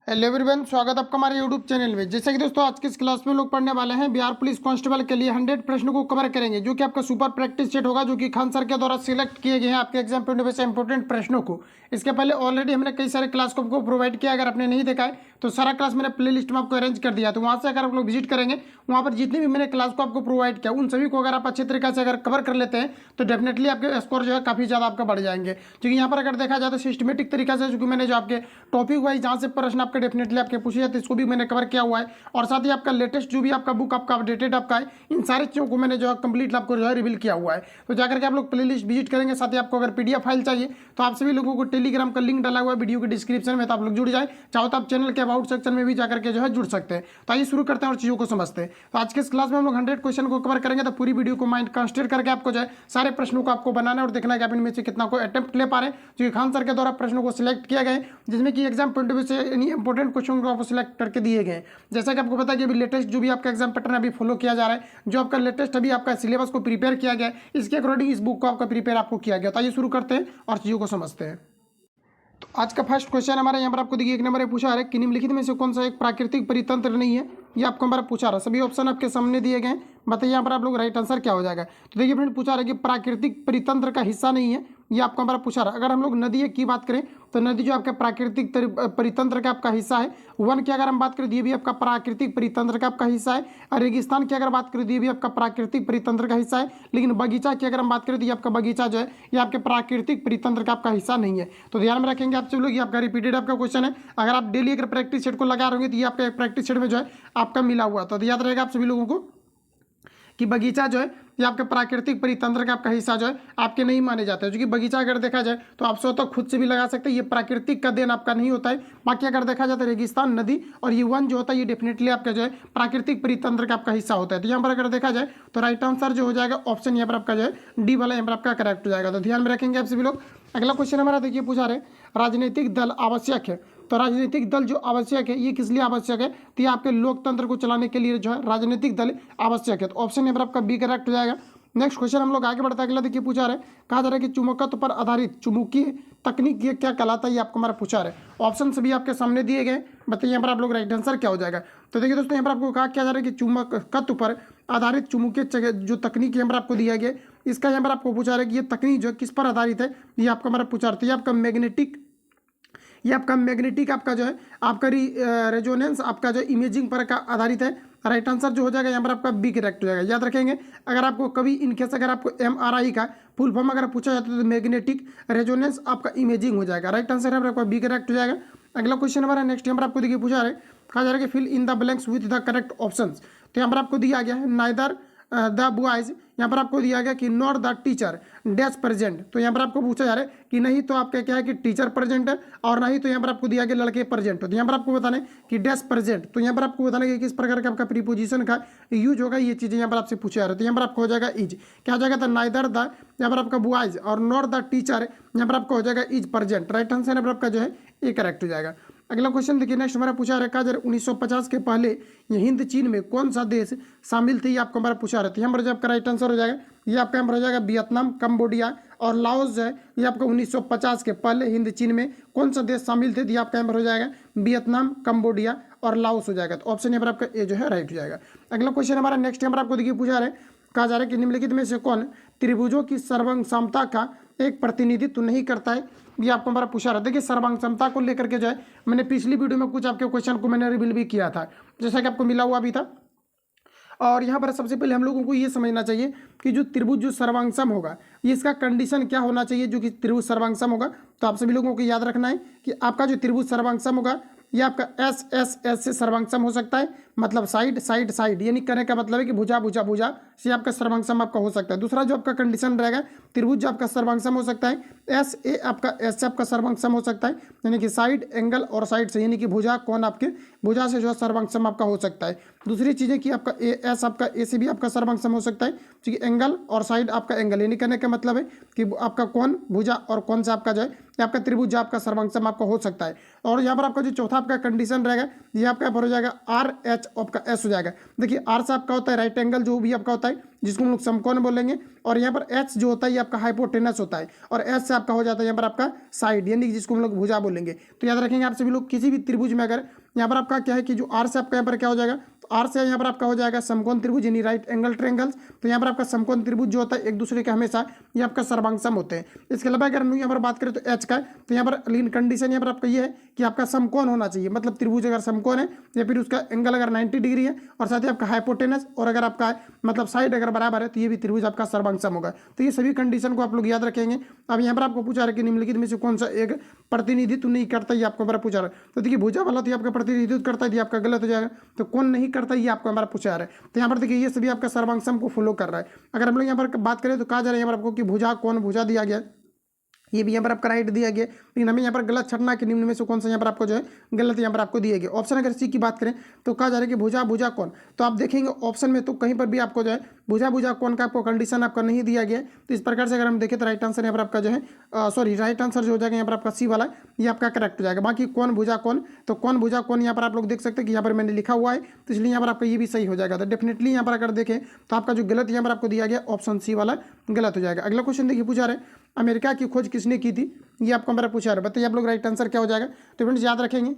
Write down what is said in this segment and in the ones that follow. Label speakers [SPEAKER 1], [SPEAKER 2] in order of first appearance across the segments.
[SPEAKER 1] Hello everyone, स्वागत आपका हमारे यूट्यूब चैनल में। जैसे कि दोस्तों आज की इस क्लास में लोग पढ़ने वाले हैं बिहार पुलिस कांस्टेबल के लिए 100 प्रश्नों को कवर करेंगे, जो कि आपका सुपर प्रैक्टिस सेट होगा, जो कि खान सर के द्वारा सिलेक्ट किए गए हैं आपके एग्जाम पॉइंट ऑफ व्यू से इंपॉर्टेंट प्रश्नों को। इसके पहले ऑलरेडी हमने कई सारे क्लास को आपको प्रोवाइड किया, अगर आपने नहीं देखा है तो सारा क्लास मैंने प्ले लिस्ट में आपको अरेंज कर दिया, तो वहाँ से अगर आप लोग विजिट करेंगे वहाँ पर जितनी भी मैंने क्लास को आपको प्रोवाइड किया उन सभी को अगर आप अच्छे तरीके से अगर कवर कर लेते हैं तो डेफिनेटली आपके स्कोर जो है काफ़ी ज़्यादा आपका बढ़ जाएंगे। क्योंकि यहाँ पर अगर देखा जाए तो सिस्टमेटिक तरीके से जो कि मैंने जो आपके टॉपिक वाइज जहाँ से प्रश्न आपके डेफिनेटली आपके पूछे जाते हैं इसको भी मैंने कवर किया हुआ है, और साथ ही आपका लेटेस्ट जो भी आपका बुक आपका अपडेटेड आपका है इन सारी चीज़ों को मैंने जो है कंप्लीट आपको जो है रिवील किया हुआ है। तो जाकर के आप लोग प्ले लिस्ट विजिट करेंगे। साथ ही आपको अगर पीडीएफ फाइल चाहिए तो आप सभी लोगों को टेलीग्राम का लिंक डाला हुआ है वीडियो के डिस्क्रिप्शन में, तो आप लोग जुड़ जाए। चाहो तो आप चैनल के अबाउट सेक्शन में भी जाकर के जो है जुड़ सकते हैं। तो आइए शुरू करते हैं और चीज़ों को समझते हैं। तो आज के इस क्लास में हम लोग 100 क्वेश्चन को कवर करेंगे, तो पूरी वीडियो को माइंड कंसिडर करके आपको जो है सारे प्रश्नों को आपको बनाना है और देखना है कि आप इनमें से कितना को अटेम्प्ट ले पा रहे हैं, क्योंकि खान सर के द्वारा प्रश्नों को सिलेक्ट किया गया है जिसमें कि एग्जाम पॉइंट ऑफ व्यू से इंपॉर्टेंट क्वेश्चन को आपको सिलेक्ट करके दिए गए हैं। जैसा कि आपको पता है कि अभी लेटेस्ट जो भी आपका एग्जाम पैटर्न अभी फॉलो किया जा रहा है, जो आपका लेटेस्ट अभी आपका सिलेबस को प्रिपेयर किया गया है, इसके अकॉर्डिंग इस बुक को आपका प्रिपेयर आपको किया गया। तो आइए शुरू करते हैं और चीज़ों को समझते हैं। तो आज का फर्स्ट क्वेश्चन हमारे यहाँ पर आपको देखिए एक नंबर है पूछा है कि निम्नलिखित में से कौन सा एक प्राकृतिक परितंत्र नहीं है, ये आपको हमारा पूछा रहा है। सभी ऑप्शन आपके सामने दिए गए हैं, बताइए यहाँ पर आप लोग राइट आंसर क्या हो जाएगा। तो देखिए फ्रेंड पूछा रहा है कि प्राकृतिक परितंत्र का हिस्सा नहीं है, ये आपको हमारा पूछा रहा है। अगर हम लोग नदी की बात करें तो नदी जो आपका प्राकृतिक परितंत्र का आपका हिस्सा है। वन की अगर हम बात करें तो ये भी आपका प्राकृतिक परितंत्र का आपका हिस्सा है। और रेगिस्तान की अगर बात करें तो ये भी आपका प्राकृतिक परितंत्र का हिस्सा है। लेकिन बगीचा की अगर हम बात करें तो ये आपका बगीचा जो है ये आपके प्राकृतिक परितंत्र का आपका हिस्सा नहीं है। तो ध्यान में रखेंगे आप सब लोग, ये आपका रिपीटेड आपका क्वेश्चन है। अगर आप डेली अगर प्रैक्टिस सेट को लगा रहे होंगे तो ये आपका प्रैक्टिस सेट में जो है आपका मिला हुआ, तो याद रहेगा आप सभी लोगों को कि बगीचा जो है ये आपके प्राकृतिक परितंत्र का आपका हिस्सा जो है आपके नहीं माने जाते हैं। क्योंकि बगीचा अगर देखा जाए तो आप स्वतः खुद से भी लगा सकते हैं, ये प्राकृतिक का देन आपका नहीं होता है। बाकी अगर देखा जाए तो रेगिस्तान, नदी और ये वन जो होता है ये डेफिनेटली आपका जो है प्राकृतिक परितंत्र का आपका हिस्सा होता है। तो यहाँ पर अगर देखा जाए तो राइट आंसर जो हो जाएगा ऑप्शन यहाँ पर आपका जो है डी वाला यहाँ पर आपका करेक्ट हो जाएगा। तो ध्यान में रखेंगे आप सभी लोग। अगला क्वेश्चन हमारा देखिए पूछा रहे राजनीतिक दल आवश्यक है। तो राजनीतिक दल जो आवश्यक है ये किस लिए आवश्यक है, तो ये आपके लोकतंत्र को चलाने के लिए जो है राजनीतिक दल आवश्यक है। तो ऑप्शन यहाँ पर आपका बी करेक्ट हो जाएगा। नेक्स्ट क्वेश्चन हम लोग आगे बढ़ता है। अगला देखिए पूछा रहे कहा जा रहा है कि चुंबकत्व पर आधारित चुंबकीय तकनीक ये क्या कहलाता है, ये आपको हमारा पूछा रहे। ऑप्शन सभी आपके सामने दिए गए, बताइए यहाँ पर आप लोग राइट आंसर क्या हो जाएगा। तो देखिए दोस्तों यहाँ पर आपको कहा क्या जा रहा है कि चुंबकत्व पर आधारित चुंबकीय जो तकनीक यहाँ पर आपको दिया गया, इसका यहाँ पर आपको पूछा रहा है कि ये तकनीक जो किस पर आधारित है, ये आपको हमारा पूछा रहा है। ये आपका मैग्नेटिक आपका जो है आपका रेजोनेंस आपका जो इमेजिंग पर का आधारित है। राइट आंसर जो हो जाएगा यहाँ पर आपका बी करेक्ट हो जाएगा। याद रखेंगे अगर आपको कभी इनकेस अगर आपको एमआरआई का फुल फॉर्म अगर पूछा जाता है तो मैग्नेटिक रेजोनेंस आपका इमेजिंग हो जाएगा। राइट आंसर यहाँ पर आपका बी करेक्ट हो जाएगा। अगला क्वेश्चन हमारा नेक्स्ट यहाँ पर आपको देखिए पूछा है कहा जा रहा है कि fill in the blanks with the correct option. तो यहाँ पर आपको दिया गया है नाइदर द बॉयज, यहाँ पर आपको दिया गया कि not the teacher dash present. तो यहाँ पर आपको पूछा जा रहा है कि नहीं तो आपका क्या है कि टीचर प्रेजेंट है, और नहीं तो यहाँ पर आपको दिया गया लड़के प्रेजेंट। तो यहाँ पर आपको बताना है कि डैश प्रेजेंट, तो यहाँ पर आपको बताना है कि किस प्रकार का आपका प्रीपोजिशन का यूज होगा, ये चीज़ें यहाँ पर आपसे पूछा जा रहा है। तो यहाँ पर आपको हो जाएगा इज, क्या हो जाएगा तो नाइदर द यहाँ पर आपका बॉयज और नॉट द टीचर यहाँ पर आपको हो जाएगा इज प्रेजेंट। राइट आंसर यहाँ पर आपका जो है ये करेक्ट हो जाएगा। अगला क्वेश्चन देखिए नेक्स्ट हमारा पूछा रखा है 1950 के पहले ये हिंद चीन में कौन सा देश शामिल थे, ये आपको हमारा पूछा रहता है। यहाँ पर जो आपका राइट आंसर हो जाएगा ये आपका यहाँ पर हो जाएगा वियतनाम, कंबोडिया और लाओस जो है ये आपका 1950 के पहले हिंद चीन में कौन सा देश शामिल थे, ये आपका यहाँ पर हो जाएगा वियतनाम, कंबोडिया और लाओस हो जाएगा। तो ऑप्शन यहाँ पर आपका ए जो है राइट हो जाएगा। अगला क्वेश्चन हमारा नेक्स्ट यहाँ पर आपको देखिए पूछा रहे कहा जा रहा है कि निम्नलिखित में से कौन त्रिभुजों की सर्वांग समता का एक प्रतिनिधित्व नहीं करता है, ये आपको हमारा पूछा रहा है। देखिए सर्वांग क्षमता को लेकर के जो है मैंने पिछली वीडियो में कुछ आपके क्वेश्चन को मैंने रिवील भी किया था, जैसा कि आपको मिला हुआ भी था। और यहाँ पर सबसे पहले हम लोगों को ये समझना चाहिए कि जो त्रिभुज जो सर्वांगसम होगा ये इसका कंडीशन क्या होना चाहिए जो कि त्रिभुज सर्वांगसम होगा। तो आप सभी लोगों को याद रखना है कि आपका जो त्रिभुज सर्वांगसम होगा ये आपका एस एस एस से सर्वांगसम हो सकता है, मतलब साइड साइड साइड, यानी कहने का मतलब है कि भुजा भुजा भुजा से आपका सर्वांगसम आपका हो सकता है। दूसरा जो आपका कंडीशन रहेगा त्रिभुज जो आपका सर्वांगसम हो सकता है एस ए आपका एस से आपका सर्वांगसम हो सकता है, यानी कि साइड एंगल और साइड से, यानी कि भुजा कौन आपके भुजा से जो है सर्वांगसम आपका हो सकता है। दूसरी चीज़ें कि आपका ए एस आपका ए से भी आपका सर्वांगसम हो सकता है, क्योंकि एंगल और साइड आपका एंगल, यानी कहने का मतलब है कि आपका कौन भुजा और कौन सा आपका जो है आपका त्रिभुज आपका सर्वांगसम आपका हो सकता है। और यहाँ पर आपका जो चौथा आपका कंडीशन रहेगा ये आपका हो जाएगा आर एच एच आपका एस हो जाएगा। देखिए आर से आपका होता है राइट एंगल जो भी आपका होता है, जिसको हम लोग समकोण बोलेंगे, और यहाँ पर एच जो होता है ये आपका हाइपोटेनस होता है, और एस से आपका हो जाता है यहाँ पर आपका साइड, यानी जिसको हम लोग भुजा बोलेंगे। तो याद रखेंगे आप सभी लोग, किसी भी त्रिभुज में अगर यहाँ पर आपका क्या है कि जो आर से आपका यहाँ पर क्या हो जाएगा, तो आर से यहाँ पर आपका हो जाएगा समकोण त्रिभुज यानी राइट एंगल ट्रायंगल्स। तो यहाँ पर आपका समकोण त्रिभुज जो होता है एक दूसरे के हमेशा ये आपका सर्वांगसम होते हैं। इसके अलावा अगर हम लोग यहाँ पर बात करें तो एच का, तो यहाँ पर लेकिन कंडीशन यहाँ पर आपका ये है कि आपका समकोण होना चाहिए, मतलब त्रिभुज अगर समकोण है या फिर उसका एंगल अगर 90 डिग्री है, और साथ ही आपका हाइपोटेनस, और अगर आपका मतलब साइड अगर बराबर है तो ये भी त्रिभुज आपका सर्वांगसम होगा। तो ये सभी कंडीशन को आप लोग याद रखेंगे। अब यहाँ पर आपको पूछा रहा है कि निम्नलिखित में से कौन सा एक प्रतिनिधित्व नहीं करता, ये आपको हमारा पूछा रहा है। तो देखिए भुजा वाला तो आपका प्रतिनिधित्व करता है, ये आपका गलत हो जाएगा। तो कौन नहीं करता ये आपको हमारा पूछा रहा है। तो यहाँ पर देखिए ये सभी आपका सर्वांगसम को फॉलो कर रहा है। अगर हम लोग यहाँ पर बात करें तो कहा जा रहा है यहाँ पर आपको कि भुजा कौन भुजा दिया गया, ये भी यहाँ पर आपका राइट दिया गया, लेकिन हमें यहाँ पर गलत छटना कि निम्न में से कौन सा यहाँ पर आपको जो है गलत यहाँ पर आपको दिए गए। ऑप्शन अगर सी की बात करें तो कहा जा रहा है कि भुजा भुजा कौन, तो आप देखेंगे ऑप्शन में तो कहीं पर भी आपको जो है भुजा भुजा कौन का आपको कंडीशन आपका नहीं दिया गया। तो इस प्रकार से अगर हम देखें तो राइट आंसर यहाँ पर आपका जो है राइट आंसर जो हो जाएगा यहाँ पर आपका सी वाला, ये आपका करेक्ट हो जाएगा। बाकी कौन भुजा कौन, तो कौन भुजा कौन यहाँ पर आप लोग देख सकते हैं कि यहाँ पर मैंने लिखा हुआ है, तो इसलिए यहाँ पर आपका ये भी सही हो जाएगा। तो डेफिनेटली यहाँ पर अगर देखें तो आपका जो गलत यहाँ पर आपको दिया गया ऑप्शन सी वाला गलत हो जाएगा। अगला क्वेश्चन देखिए पूछा रहे अमेरिका की खोज किसने की थी, ये आपको हमारा पूछा रहा है, बताइए आप लोग राइट आंसर क्या हो जाएगा। तो फ्रेंड्स याद रखेंगे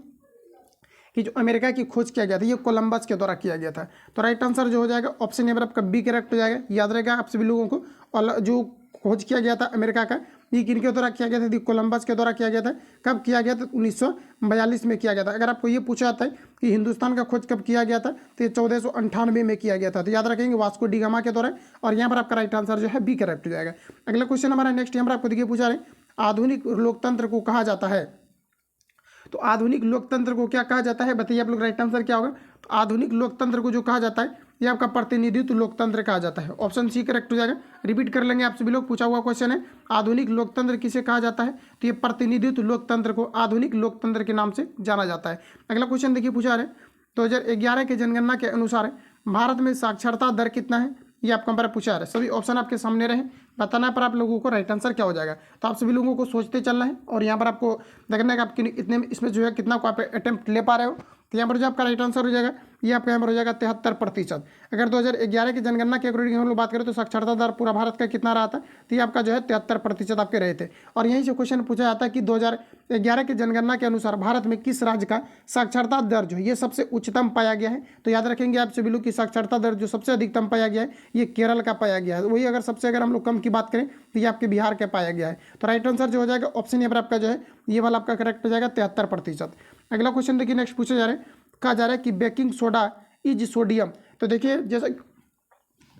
[SPEAKER 1] कि जो अमेरिका की खोज किया गया था ये कोलंबस के द्वारा किया गया था। तो राइट आंसर जो हो जाएगा ऑप्शन यहाँ पर आपका बी करेक्ट हो जाएगा। याद रहेगा आप सभी लोगों को, और जो खोज किया गया था अमेरिका का ये किनके द्वारा किया गया था, कोलंबस के द्वारा किया गया था। कब किया गया था, 1942 में किया गया था। अगर आपको ये पूछा जाता है कि हिंदुस्तान का खोज कब किया गया था, तो ये 1498 में किया गया था। तो याद रखेंगे वास्को डी गामा के द्वारा, और यहाँ पर आपका राइट आंसर जो है बी करेक्ट हो जाएगा। अगला क्वेश्चन हमारा नेक्स्ट यहाँ पर आपको देखिए पूछा रहे आधुनिक लोकतंत्र को कहा जाता है। तो आधुनिक लोकतंत्र को क्या कहा जाता है, बताइए आप लोग राइट आंसर क्या होगा। तो आधुनिक लोकतंत्र को जो कहा जाता है ये आपका प्रतिनिधित्व लोकतंत्र कहा जाता है। ऑप्शन सी करेक्ट हो जाएगा। रिपीट कर लेंगे आप सभी लोग, पूछा हुआ क्वेश्चन है आधुनिक लोकतंत्र किसे कहा जाता है, तो ये प्रतिनिधित्व लोकतंत्र को आधुनिक लोकतंत्र के नाम से जाना जाता है। अगला क्वेश्चन देखिए पूछा रहे 2011 के जनगणना के अनुसार भारत में साक्षरता दर कितना है, ये आपको हमारा पूछा है। सभी ऑप्शन आपके सामने रहे, बताना पर आप लोगों को राइट आंसर क्या हो जाएगा। तो आप सभी लोगों को सोचते चलना है, और यहाँ पर आपको देखना है कि आप इतने इसमें जो है कितना को आप अटेम्प्ट ले पा रहे हो। तो यहाँ पर जो आपका राइट आंसर हो जाएगा ये आपका यहाँ पर हो जाएगा 73%। अगर 2011 की जनगणना के अकॉर्डिंग हम लोग बात करें तो साक्षरता दर पूरा भारत का कितना रहा था, तो ये आपका जो है 73% आपके रहे थे। और यहीं से क्वेश्चन पूछा जाता है कि 2011 की जनगणना के अनुसार भारत में किस राज्य का साक्षरता दर जो है ये सबसे उच्चतम पाया गया है। तो याद रखेंगे आप सभी लोग की साक्षरता दर जो सबसे अधिकतम पाया गया है ये केरल का पाया गया है। वही अगर सबसे अगर हम लोग कम की बात करें तो ये आपके बिहार का पाया गया है। तो राइट आंसर जो हो जाएगा ऑप्शन यहाँ पर आपका जो है ये वाला आपका करेक्ट हो जाएगा 73%। अगला क्वेश्चन देखिए नेक्स्ट पूछा जा रहा है, कहा जा रहा है कि बेकिंग सोडा इज सोडियम। तो देखिए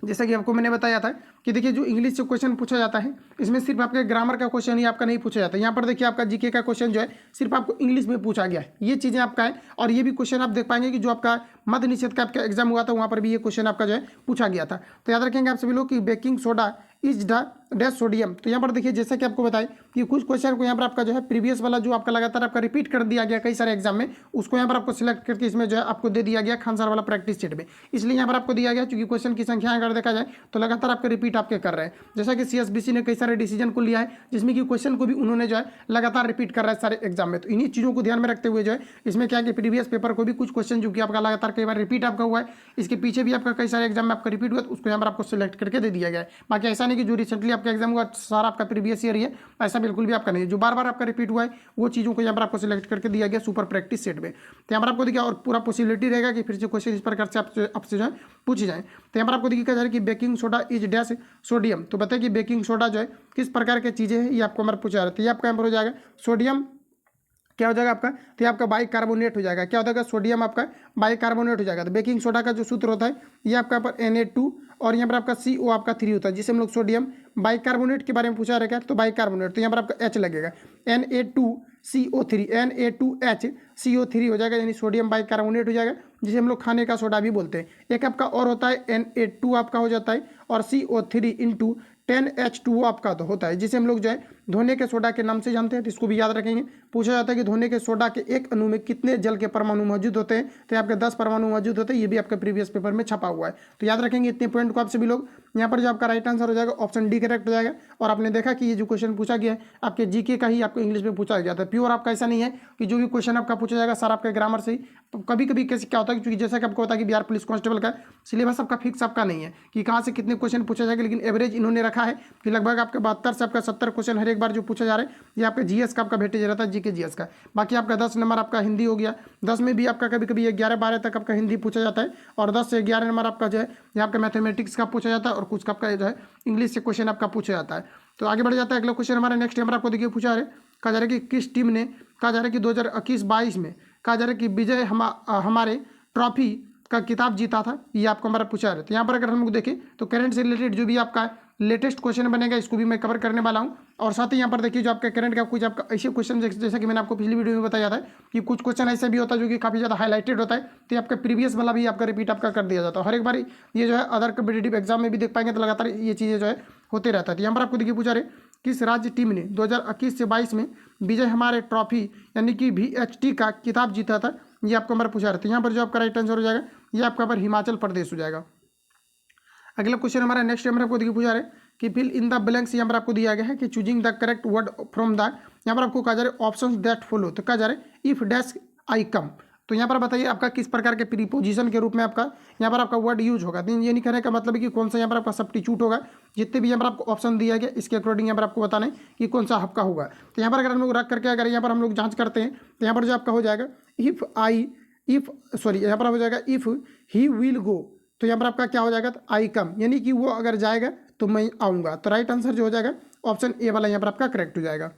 [SPEAKER 1] जैसा कि आपको मैंने बताया था कि देखिए जो इंग्लिश से क्वेश्चन पूछा जाता है इसमें सिर्फ आपके ग्रामर का क्वेश्चन ही आपका नहीं पूछा जाता। यहाँ पर देखिए आपका जीके का क्वेश्चन जो है सिर्फ आपको इंग्लिश में पूछा गया है, ये चीज़ें आपका है। और ये भी क्वेश्चन आप देख पाएंगे कि जो आपका मध्य निषेध का आपका एग्जाम हुआ था वहाँ पर भी ये क्वेश्चन आपका जो है पूछा गया था। तो याद रखेंगे आप सभी लोग कि baking soda is the dash sodium. तो यहाँ पर देखिए जैसा कि आपको बताएं कि कुछ क्वेश्चन को यहाँ पर आपका जो है प्रीवियस वाला जो आपका लगातार आपका रिपीट कर दिया गया कई सारे एग्जाम में, उसको यहाँ पर आपको सिलेक्ट करके इसमें जो है आपको दे दिया गया खान सर वाला प्रैक्टिस सेट में। इसलिए यहाँ पर आपको दिया गया क्योंकि क्वेश्चन की संख्या अगर देखा जाए तो लगातार आपके रिपीट आपके कर रहे हैं। जैसा कि CSBC ने कई सारे डिसीजन को लिया है जिसमें कि क्वेश्चन को भी उन्होंने जो है लगातार रिपीट कर रहा है सारे एग्जाम में। तो इन्हीं चीज़ों को ध्यान में रखते हुए जो है इसमें क्या कि प्रीवियस पेपर को भी कुछ क्वेश्चन जो कि आपका लगातार कई बार रिपीट आपका हुआ है, इसके पीछे भी आपका कई सारे एग्जाम में आपका रिपीट हुआ, तो उसको यहाँ पर आपको सिलेक्ट करके दे दिया गया है। बाकी ऐसा नहीं कि जो रिसेंटली आपका एग्जाम हुआ सारा आपका प्रीवियस ईयर ही है, ऐसा बिल्कुल भी आपका नहीं है। जो बार बार आपका रिपीट हुआ है वो चीज़ों को यहाँ पर आपको सिलेक्ट करके दिया गया सुपर प्रैक्टिस सेट में। तो यहाँ पर आपको देखिए और पूरा पॉसिबिलिटी रहेगा कि फिर से क्वेश्चन इस प्रकार से आपसे जो है पूछे जाए। तो यहाँ पर आपको देखिए क्या जा रहा है कि baking soda is dash sodium. तो बताइए कि बेकिंग सोडा जो है किस प्रकार की चीज़ें हैं, ये आपको हमारा पूछा जा रहा है। तो ये आपका यहाँ पर हो जाएगा सोडियम क्या हो जाएगा आपका, तो ये आपका बाइकार्बोनेट हो जाएगा। क्या हो जाएगा, सोडियम आपका बाइकार्बोनेट हो जाएगा। तो बेकिंग सोडा का जो सूत्र होता है ये आपका पर Na2 और यहाँ पर आपका CO आपका 3 होता है, जिसे हम लोग सोडियम बाइकार्बोनेट के बारे में पूछा रहेगा। तो बाइकार्बोनेट तो यहाँ पर आपका H लगेगा, Na2CO3 NA2HCO3 हो जाएगा, यानी सोडियम बाइकार्बोनेट हो जाएगा, जिसे हम लोग खाने का सोडा भी बोलते हैं। एक आपका और होता है Na2 आपका हो जाता है और CO3 × 10H2O आपका तो होता है, जिसे हम लोग जो है धोने के सोडा के नाम से जानते हैं, तो इसको भी याद रखेंगे। पूछा जाता है कि धोने के सोडा के एक अणु में कितने जल के परमाणु मौजूद होते हैं, तो आपके 10 परमाणु मौजूद होते हैं। ये भी आपके प्रीवियस पेपर में छपा हुआ है, तो याद रखेंगे इतने पॉइंट को आप सभी लोग। यहाँ पर जो आपका राइट आंसर हो जाएगा ऑप्शन डी करेक्ट हो जाएगा। और आपने देखा कि ये जो क्वेश्चन पूछा गया है आपके जीके का ही आपको इंग्लिश में पूछा गया था। प्योर आपका ऐसा नहीं है कि जो भी क्वेश्चन आपका पूछा जाएगा सर आपके ग्रामर से ही। तो कभी कभी कैसे क्या होता है, क्योंकि जैसा कि आपको पता है कि बिहार पुलिस कांस्टेबल का सिलेबस आपका फिक्स आपका नहीं है कि कहाँ से कितने क्वेश्चन पूछा जाएगा, लेकिन एवरेज इन्होंने रखा है कि लगभग आपके 72 से आपका 70 क्वेश्चन हर एक बार जो पूछा जा रहा है ये आपका जीएस का आपका भेटे जा रहा था, जीके जीएस का। बाकी आपका 10 नंबर आपका हिंदी हो गया, 10 में भी आपका कभी कभी 11-12 तक आपका हिंदी पूछा जाता है, और 10 से 11 नंबर आपका जो है ये आपका मैथमेटिक्स का पूछा जाता है, और कुछ आपका जो है इंग्लिश से क्वेश्चन आपका पूछा जाता है। तो आगे बढ़ जाता है अगला क्वेश्चन हमारा। नेक्स्ट नंबर आपको देखिए पूछा है, कहा जा रहा है कि किस टीम ने, कहा जा रहा है कि 2021-22 में कहा जा रहा है कि विजय हमारे ट्रॉफी का किताब जीता था, ये आपको हमारा पूछा है। तो यहाँ पर अगर हम लोग देखें तो करंट से रिलेटेड जो भी आपका लेटेस्ट क्वेश्चन बनेगा इसको भी मैं कवर करने वाला हूँ। और साथ ही यहाँ पर देखिए जो आपका करंट का कुछ आपका ऐसे क्वेश्चन जैसा कि मैंने आपको पिछली वीडियो में बताया था कि कुछ क्वेश्चन ऐसे भी होता है जो कि काफ़ी ज़्यादा हाईलाइटेड होता है, तो आपका प्रीवियस वाला भी आपका रिपीट आपका कर दिया जाता है हर एक बार। ये जो है अदर कम्पिटेटिव एग्जाम में भी देख पाएंगे, तो लगातार ये चीज़ें जो है होते रहता है। तो यहाँ पर आपको देखिए पूछा रहे किस राज्य टीम ने 2021 से 22 में विजय हमारे ट्रॉफी यानी कि VHT का किताब जीता था, ये आपको हमारा पूछा रहता है। यहाँ पर जो आपका राइट आंसर हो जाएगा ये आपका पर हिमाचल प्रदेश हो जाएगा। अगला क्वेश्चन हमारा नेक्स्ट नंबर आपको देखिए पूछा रहे कि फिल इन द ब्लैंक्स, यहाँ पर आपको दिया गया है कि choosing the correct word from the, यहाँ पर आपको कहा जा रहा है ऑप्शंस दैट फॉलो, तो कहा जा रहा है इफ डैश आई कम, तो यहाँ पर बताइए आपका किस प्रकार के प्रीपोजिशन के रूप में आपका यहाँ पर आपका वर्ड यूज होगा। तो ये नहीं कहने का मतलब है कि कौन सा यहाँ पर आपका सब्स्टिट्यूट होगा, जितने भी यहाँ पर आपको ऑप्शन दिया गया इसके अकॉर्डिंग यहाँ पर आपको बताना है कि कौन सा आपका होगा। तो यहाँ पर अगर हम लोग रख करके अगर यहाँ पर हम लोग जाँच करते हैं तो यहाँ पर जो आपका हो जाएगा यहाँ पर हो जाएगा इफ़ ही विल गो, तो यहाँ पर आपका क्या हो जाएगा, तो आई कम, यानी कि वो अगर जाएगा तो मैं आऊँगा। तो राइट आंसर जो हो जाएगा ऑप्शन ए वाला यहाँ पर आपका करेक्ट हो जाएगा।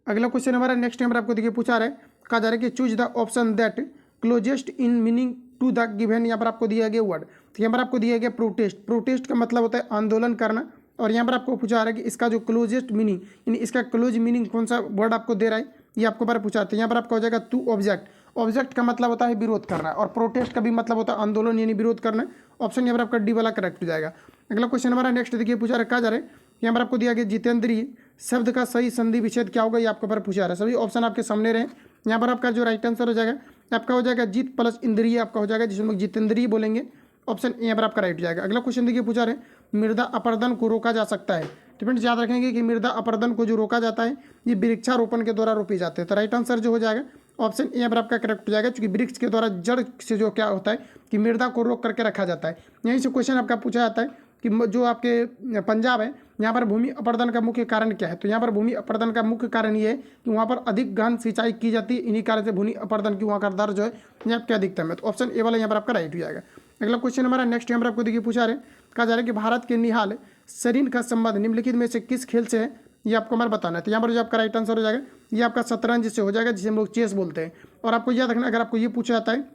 [SPEAKER 1] अगला क्वेश्चन हमारा नेक्स्ट नंबर आपको देखिए पूछा रहा है, कहा जा रहा है कि choose the option that closest in meaning to the given, यहाँ पर आपको दिया गया वर्ड। तो यहाँ पर आपको दिया गया प्रोटेस्ट, प्रोटेस्ट का मतलब होता है आंदोलन करना, और यहाँ पर आपको पूछा रहा है कि इसका जो क्लोजेस्ट मीनिंग यानी इसका क्लोज मीनिंग कौन सा वर्ड आपको दे रहा है, ये आपको बार पूछा। तो यहाँ पर आपका हो जाएगा टू ऑब्जेक्ट, ऑब्जेक्ट का मतलब होता है विरोध करना, और प्रोटेस्ट का भी मतलब होता है आंदोलन यानी विरोध करना। ऑप्शन यहाँ पर आपका डी वाला करेक्ट हो जाएगा। अगला क्वेश्चन हमारा नेक्स्ट देखिए पूछा रखा जा रहा है, यहाँ पर आपको दिया गया जितेंद्रीय शब्द का सही संधि विच्छेद क्या होगा, ये आपको पर पूछा रहा है। सभी ऑप्शन आपके सामने रहे। यहाँ पर आपका जो राइट आंसर हो जाएगा आपका हो जाएगा जीत प्लस इंद्रिय आपका हो जाएगा, जिसमें लोग जितेंद्रीय बोलेंगे। ऑप्शन यहाँ पर आपका राइट हो जाएगा। अगला क्वेश्चन देखिए पूछा रहे मृदा अपरदन को रोका जा सकता है, तो फ्रेंड्स याद रखेंगे कि मृदा अपरदन को जो रोका जाता है ये वृक्षारोपण के द्वारा रोपे जाते हैं। तो राइट आंसर जो हो जाएगा ऑप्शन यहाँ पर आपका करेक्ट हो जाएगा, क्योंकि वृक्ष के द्वारा जड़ से जो क्या होता है कि मृदा को रोक करके रखा जाता है। यहीं से क्वेश्चन आपका पूछा जाता है कि जो आपके पंजाब है यहाँ पर भूमि अपरदन का मुख्य कारण क्या है, तो यहाँ पर भूमि अपरदन का मुख्य कारण ये है कि वहाँ पर अधिक गहन सिंचाई की जाती है, इन्हीं कारण से भूमि अपरदन की वहाँ का दर जो है ये आपके अधिकतम है। तो ऑप्शन ए वाला यहाँ पर आपका राइट हो जाएगा। अगला क्वेश्चन हमारा नेक्स्ट यहाँ पर आपको देखिए पूछा रहे, कहा जा रहा है कि भारत के निहाल सरीन का संबंध निम्नलिखित में से किस खेल से है, ये आपको हमारा बताना है। तो यहाँ पर जो आपका राइट आंसर हो जाएगा ये आपका शतरंज से हो जाएगा, जिसे हम लोग चेस बोलते हैं। और आपको याद रखना अगर आपको ये पूछा जाता है,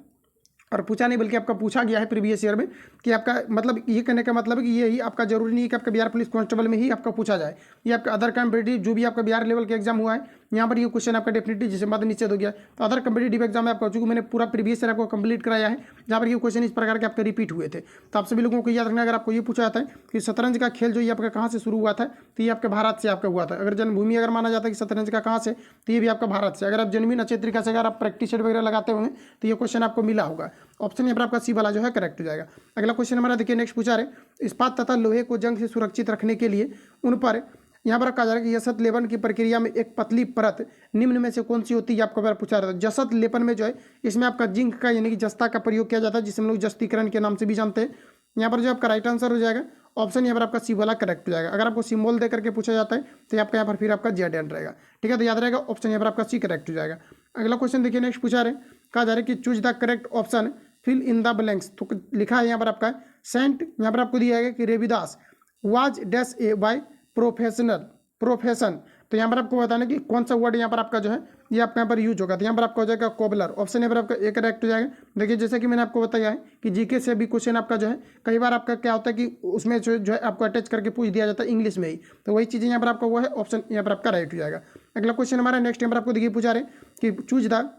[SPEAKER 1] और पूछा नहीं बल्कि आपका पूछा गया है प्रीवियस ईयर में कि आपका मतलब ये कहने का मतलब है कि ये ही आपका जरूरी नहीं है कि आपका बिहार पुलिस कांस्टेबल में ही आपका पूछा जाए, ये आपका अदर कम्पिटेटिव जो भी आपका बिहार लेवल के एग्जाम हुआ है यहाँ पर ये क्वेश्चन आपका डेफिनेटली जिसे मद निश्चित हो गया। तो अदर कम्पिटेटिव एग्जाम में आपका चूँकि मैंने पूरा प्रीवियस ईयर आपको कंप्लीट कराया है जहाँ पर ये क्वेश्चन इस प्रकार के आपके रिपीट हुए थे। तो आप सभी लोगों को याद रखना अगर आपको ये पूछा जाता है कि शतरंज का खेल जो ये आपका कहाँ से शुरू हुआ था, तो ये आपके भारत से आपका हुआ था। अगर जन्मभूमि अगर माना जाता है कि शतरंज का कहाँ से, तो ये भी आपका भारत से। अगर आप जन्मभूमि अच्छे तरीके से अगर आप प्रैक्टिस सेट वगैरह लगाते होंगे तो ये क्वेश्चन आपको मिला होगा। ऑप्शन यहाँ पर आपका सी वाला जो है करेक्ट हो जाएगा। अगला क्वेश्चन हमारा देखिए नेक्स्ट पूछा रहे, इस्पात तथा लोहे को जंग से सुरक्षित रखने के लिए उन पर यहाँ पर कहा जा रहा है कि जसत लेपन की प्रक्रिया में एक पतली परत निम्न में से कौन सी होती है, आपको बार पूछा रहा था। जसत लेपन में जो है इसमें आपका जिंक का यानी कि जस्ता का प्रयोग किया जाता है, जिसे हम लोग जस्तीकरण के नाम से भी जानते हैं। यहाँ पर जो आपका राइट आंसर हो जाएगा ऑप्शन यहाँ पर आपका सी वाला करेक्ट हो जाएगा। अगर आपको सिंबल दे करके पूछा जाता है तो आपका यहाँ पर फिर आपका जेड एंड रहेगा, ठीक है। तो याद रहेगा ऑप्शन यहाँ पर आपका सी करेक्ट हो जाएगा। अगला क्वेश्चन देखिए नेक्स्ट पूछा रहे, कहा जा रहा है कि choose the correct option fill in the blanks. तो लिखा है यहाँ पर आपका सेंट, यहाँ पर आपको दिया गया कि Ravidas was dash A by profession. तो यहाँ पर आपको बताना कि कौन सा वर्ड यहाँ पर आपका जो है ये आपका यहाँ पर यूज होगा। तो यहाँ पर आपका हो जाएगा कोबलर। ऑप्शन यहाँ पर आपका एक करेक्ट हो जाएगा। देखिए जैसे कि मैंने आपको बताया है कि जीके से भी क्वेश्चन आपका जो है कई बार आपका क्या होता है कि उसमें जो है आपको अटैच करके पूछ दिया जाता है इंग्लिश में ही, तो वही चीज़ें यहाँ पर आपका वो है ऑप्शन यहाँ पर आपका राइट हो जाएगा। अगला क्वेश्चन हमारा नेक्स्ट यहाँ पर आपको देखिए पूछा रहे कि चूज द,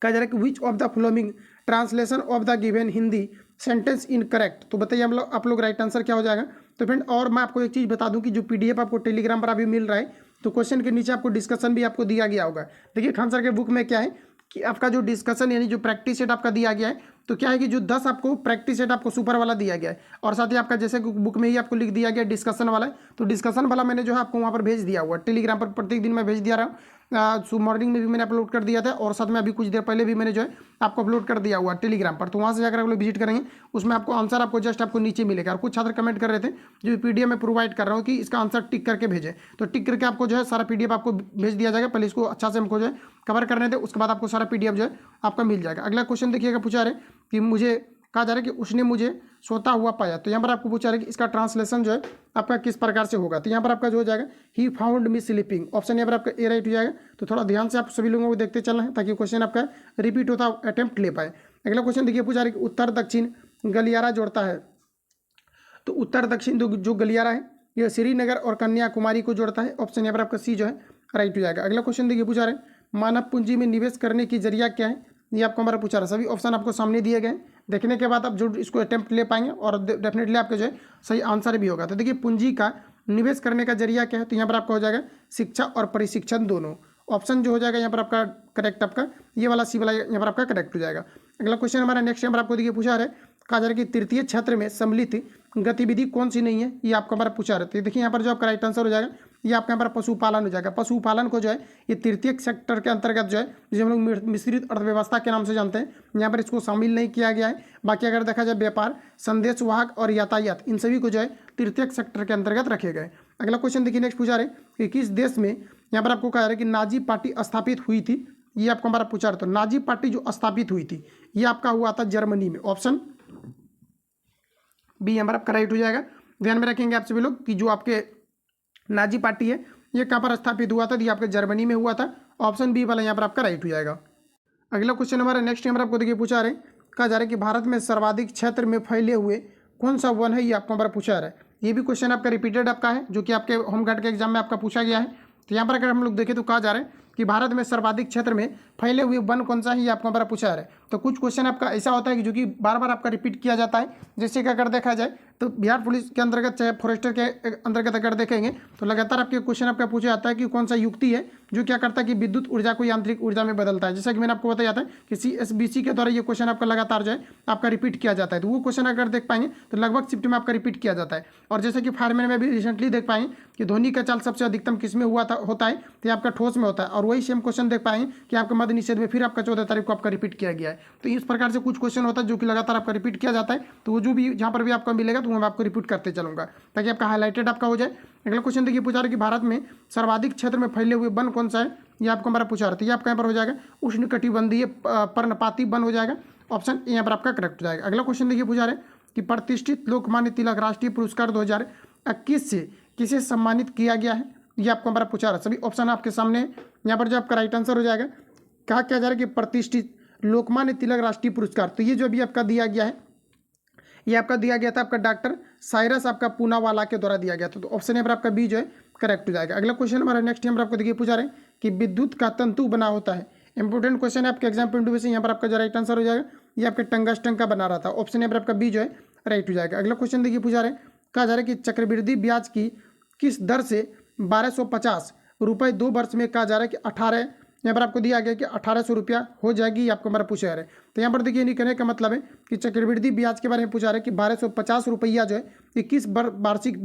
[SPEAKER 1] कहा जा रहा है कि which of the following translation of the given Hindi sentence in correct. तो बताइए आप लोग राइट आंसर क्या हो जाएगा। तो फ्रेंड और मैं आपको एक चीज़ बता दूं कि जो पीडीएफ आपको टेलीग्राम पर अभी मिल रहा है तो क्वेश्चन के नीचे आपको डिस्कशन भी आपको दिया गया होगा। देखिए खान सर के बुक में क्या है कि आपका जो डिस्कशन यानी जो प्रैक्टिस सेट आपका दिया गया है, तो क्या है कि जो 10 आपको प्रैक्टिस सेट आपको सुपर वाला दिया गया है, और साथ ही आपका जैसे बुक में ही आपको लिख दिया गया डिस्कशन वाला है, तो डिस्कशन वाला मैंने जो है आपको वहाँ पर भेज दिया हुआ टेलीग्राम पर, प्रत्येक दिन मैं भेज दिया रहा हूँ। मॉर्निंग में भी मैंने अपलोड कर दिया था, और साथ में अभी कुछ देर पहले भी मैंने जो है आपको अपलोड कर दिया हुआ टेलीग्राम पर, तो वहाँ से जाकर आप लोग विजिट करेंगे, उसमें आपको आंसर आपको जस्ट आपको नीचे मिलेगा। और कुछ छात्र कमेंट कर रहे थे जो पीडीएफ में प्रोवाइड कर रहा हूँ कि इसका आंसर टिक करके भेजे, तो टिक करके आपको जो है सारा पीडीएफ आपको भेज दिया जाएगा। पहले इसको अच्छा से हमको जो है कवर करने दे, उसके बाद आपको सारा पीडीएफ जो है आपका मिल जाएगा। अगला क्वेश्चन देखिएगा, पूछा रहे कि मुझे कहा जा रहा है कि उसने मुझे सोता हुआ पाया, तो यहाँ पर आपको पूछा रहा है कि इसका ट्रांसलेशन जो है आपका किस प्रकार से होगा। तो यहाँ पर आपका जो हो जाएगा he found me sleeping, option यहाँ पर आपका ए राइट हो जाएगा। तो थोड़ा ध्यान से आप सभी लोगों को देखते चलना है ताकि क्वेश्चन आपका रिपीट होता अटेम्प्ट ले पाए। अगला क्वेश्चन देखिए, पूछा रहा है कि उत्तर दक्षिण गलियारा जोड़ता है, तो उत्तर दक्षिण जो गलियारा है यह श्रीनगर और कन्याकुमारी को जोड़ता है, ऑप्शन यहाँ पर आपका सी जो है राइट हो जाएगा। अगला क्वेश्चन देखिए, पूछा रहे मानव पूंजी में निवेश करने की जरिया क्या है, ये आपको हमारा पूछा रहा है। सभी ऑप्शन आपको सामने दिए गए, देखने के बाद आप जो इसको अटेम्प्ट ले पाएंगे और डेफिनेटली आपके जो है सही आंसर भी होगा। तो देखिए पूंजी का निवेश करने का जरिया क्या है, तो यहाँ पर आपका हो जाएगा शिक्षा और प्रशिक्षण दोनों, ऑप्शन जो हो जाएगा यहाँ पर आपका करेक्ट, आपका ये वाला सी वाला यहाँ पर आपका करेक्ट हो जाएगा। अगला क्वेश्चन हमारा नेक्स्ट यहाँ पर आपको देखिए पूछा रहा है, कहा जा रहा है कि तृतीय क्षेत्र में सम्मिलित गतिविधि कौन सी नहीं है, ये आपको हमारा पूछा रहता है। देखिए यहाँ पर जो आपका राइट आंसर हो जाएगा ये आपका यहाँ पर पशुपालन हो जाएगा। पशुपालन को जो है ये तृतीय सेक्टर के अंतर्गत जो है, जिसे हम लोग मिश्रित अर्थव्यवस्था के नाम से जानते हैं, यहाँ पर इसको शामिल नहीं किया गया है। बाकी अगर देखा जाए व्यापार, संदेशवाहक और यातायात, इन सभी को जो है तृतीय सेक्टर के अंतर्गत रखे गए। अगला क्वेश्चन देखिए, नेक्स्ट पूछा रहे कि किस देश में, यहाँ पर आपको कहा जा रहा है कि नाजी पार्टी स्थापित हुई थी, ये आपको हमारा पूछा रहा। तो नाजी पार्टी जो स्थापित हुई थी ये आपका हुआ था जर्मनी में, ऑप्शन बी यहाँ पर आपका राइट हो जाएगा। ध्यान में रखेंगे आप सभी लोग कि जो आपके नाजी पार्टी है ये कहाँ पर स्थापित हुआ था, ये आपके जर्मनी में हुआ था, ऑप्शन बी वाला यहाँ पर आपका राइट हो जाएगा। अगला क्वेश्चन हमारा नेक्स्ट यहाँ पर आपको देखिए पूछा रहे, कहा जा रहा है कि भारत में सर्वाधिक क्षेत्र में फैले हुए कौन सा वन है, ये आपको हमारा पूछा रहा है। ये भी क्वेश्चन आपका रिपीटेड आपका है जो कि आपके होमगार्ड के एग्जाम में आपका पूछा गया है। तो यहाँ पर अगर हम लोग देखें तो कहा जा रहा है कि भारत में सर्वाधिक क्षेत्र में फैले हुए वन कौन सा है, ये आपको हमारा पूछा रहा है। तो कुछ क्वेश्चन आपका ऐसा होता है कि जो कि बार बार आपका रिपीट किया जाता है, जैसे कि अगर देखा जाए तो बिहार पुलिस के अंतर्गत चाहे फॉरेस्टर के अंतर्गत अगर देखेंगे तो लगातार आपके क्वेश्चन आपका पूछा जाता है कि कौन सा युक्ति है जो क्या करता है कि विद्युत ऊर्जा को यांत्रिक ऊर्जा में बदलता है। जैसा कि मैंने आपको बताया था कि CSBC के द्वारा ये क्वेश्चन आपका लगातार जो है आपका रिपीट किया जाता है। तो वो क्वेश्चन अगर देख पाएंगे तो लगभग शिफ्ट में आपका रिपीट किया जाता है। और जैसे कि फायरमैन में भी रिसेंटली देख पाएंगे कि ध्वनि का चाल सबसे अधिकतम किस में होता है, तो आपका ठोस में होता है। और वही सेम क्वेश्चन देख पाएंगे कि आपका मध्य निषेध में फिर आपका 14 तारीख को आपका रिपीट किया गया है। तो इस प्रकार से कुछ क्वेश्चन होता है जो कि लगातार आपका रिपीट किया जाता है। तो वो जो भी जहाँ पर भी आपका मिलेगा तो मैं आपको रिपीट करते चलूंगा ताकि आपका हाईलाइटेड आपका हो जाए। अगला क्वेश्चन देखिए, पूछा रहा है कि भारत में सर्वाधिक क्षेत्र में फैले हुए वन कौन सा है, ये आपको हमारा पूछा रहा था। ये आपका यहाँ पर हो जाएगा उष्णकटिबंधीय पर्णपाती वन हो जाएगा, ऑप्शन ए यहाँ पर आपका करेक्ट हो जाएगा। अगला क्वेश्चन देखिए, पूछा रहे कि प्रतिष्ठित लोकमान्य तिलक राष्ट्रीय पुरस्कार 2021 से किसे सम्मानित किया गया है, ये आपको हमारा पूछा रहा है। सभी ऑप्शन आपके सामने, यहाँ पर जो आपका राइट आंसर हो जाएगा, कहा क्या जा रहा है कि प्रतिष्ठित लोकमान्य तिलक राष्ट्रीय पुरस्कार, तो ये जो अभी आपका दिया गया है ये आपका दिया गया था आपका डॉक्टर साइरस आपका पूनावाला के द्वारा दिया गया था। तो ऑप्शन यहाँ पर आपका बी जो है करेक्ट हो जाएगा। अगला क्वेश्चन हमारा नेक्स्ट यहाँ पर आपको देखिए पूछा रहे कि विद्युत का तंतु बना होता है, इंपोर्टेंट क्वेश्चन है आपके एग्जाम पॉइंट ऑफ व्यू से। यहाँ पर आपका जो राइट आंसर हो जाएगा ये आपके टंगस्टन का बना रहा था, ऑप्शन यहाँ पर आपका बी जो है राइट हो जाएगा। अगला क्वेश्चन देखिए, पूछा रहे कहा जा रहा है कि चक्रवृद्धि ब्याज की किस दर से 1250 रुपये 2 वर्ष में, कहा जा रहा है कि 18, यहाँ पर आपको दिया गया कि 1800 रुपया हो जाएगी, आपको हमारा पूछा जा रहा है। तो यहाँ पर देखिए नहीं कहने का मतलब है कि चक्रवृद्धि ब्याज के बारे में पूछा रहा है कि 1250 रुपया जो है ये किस वार्षिक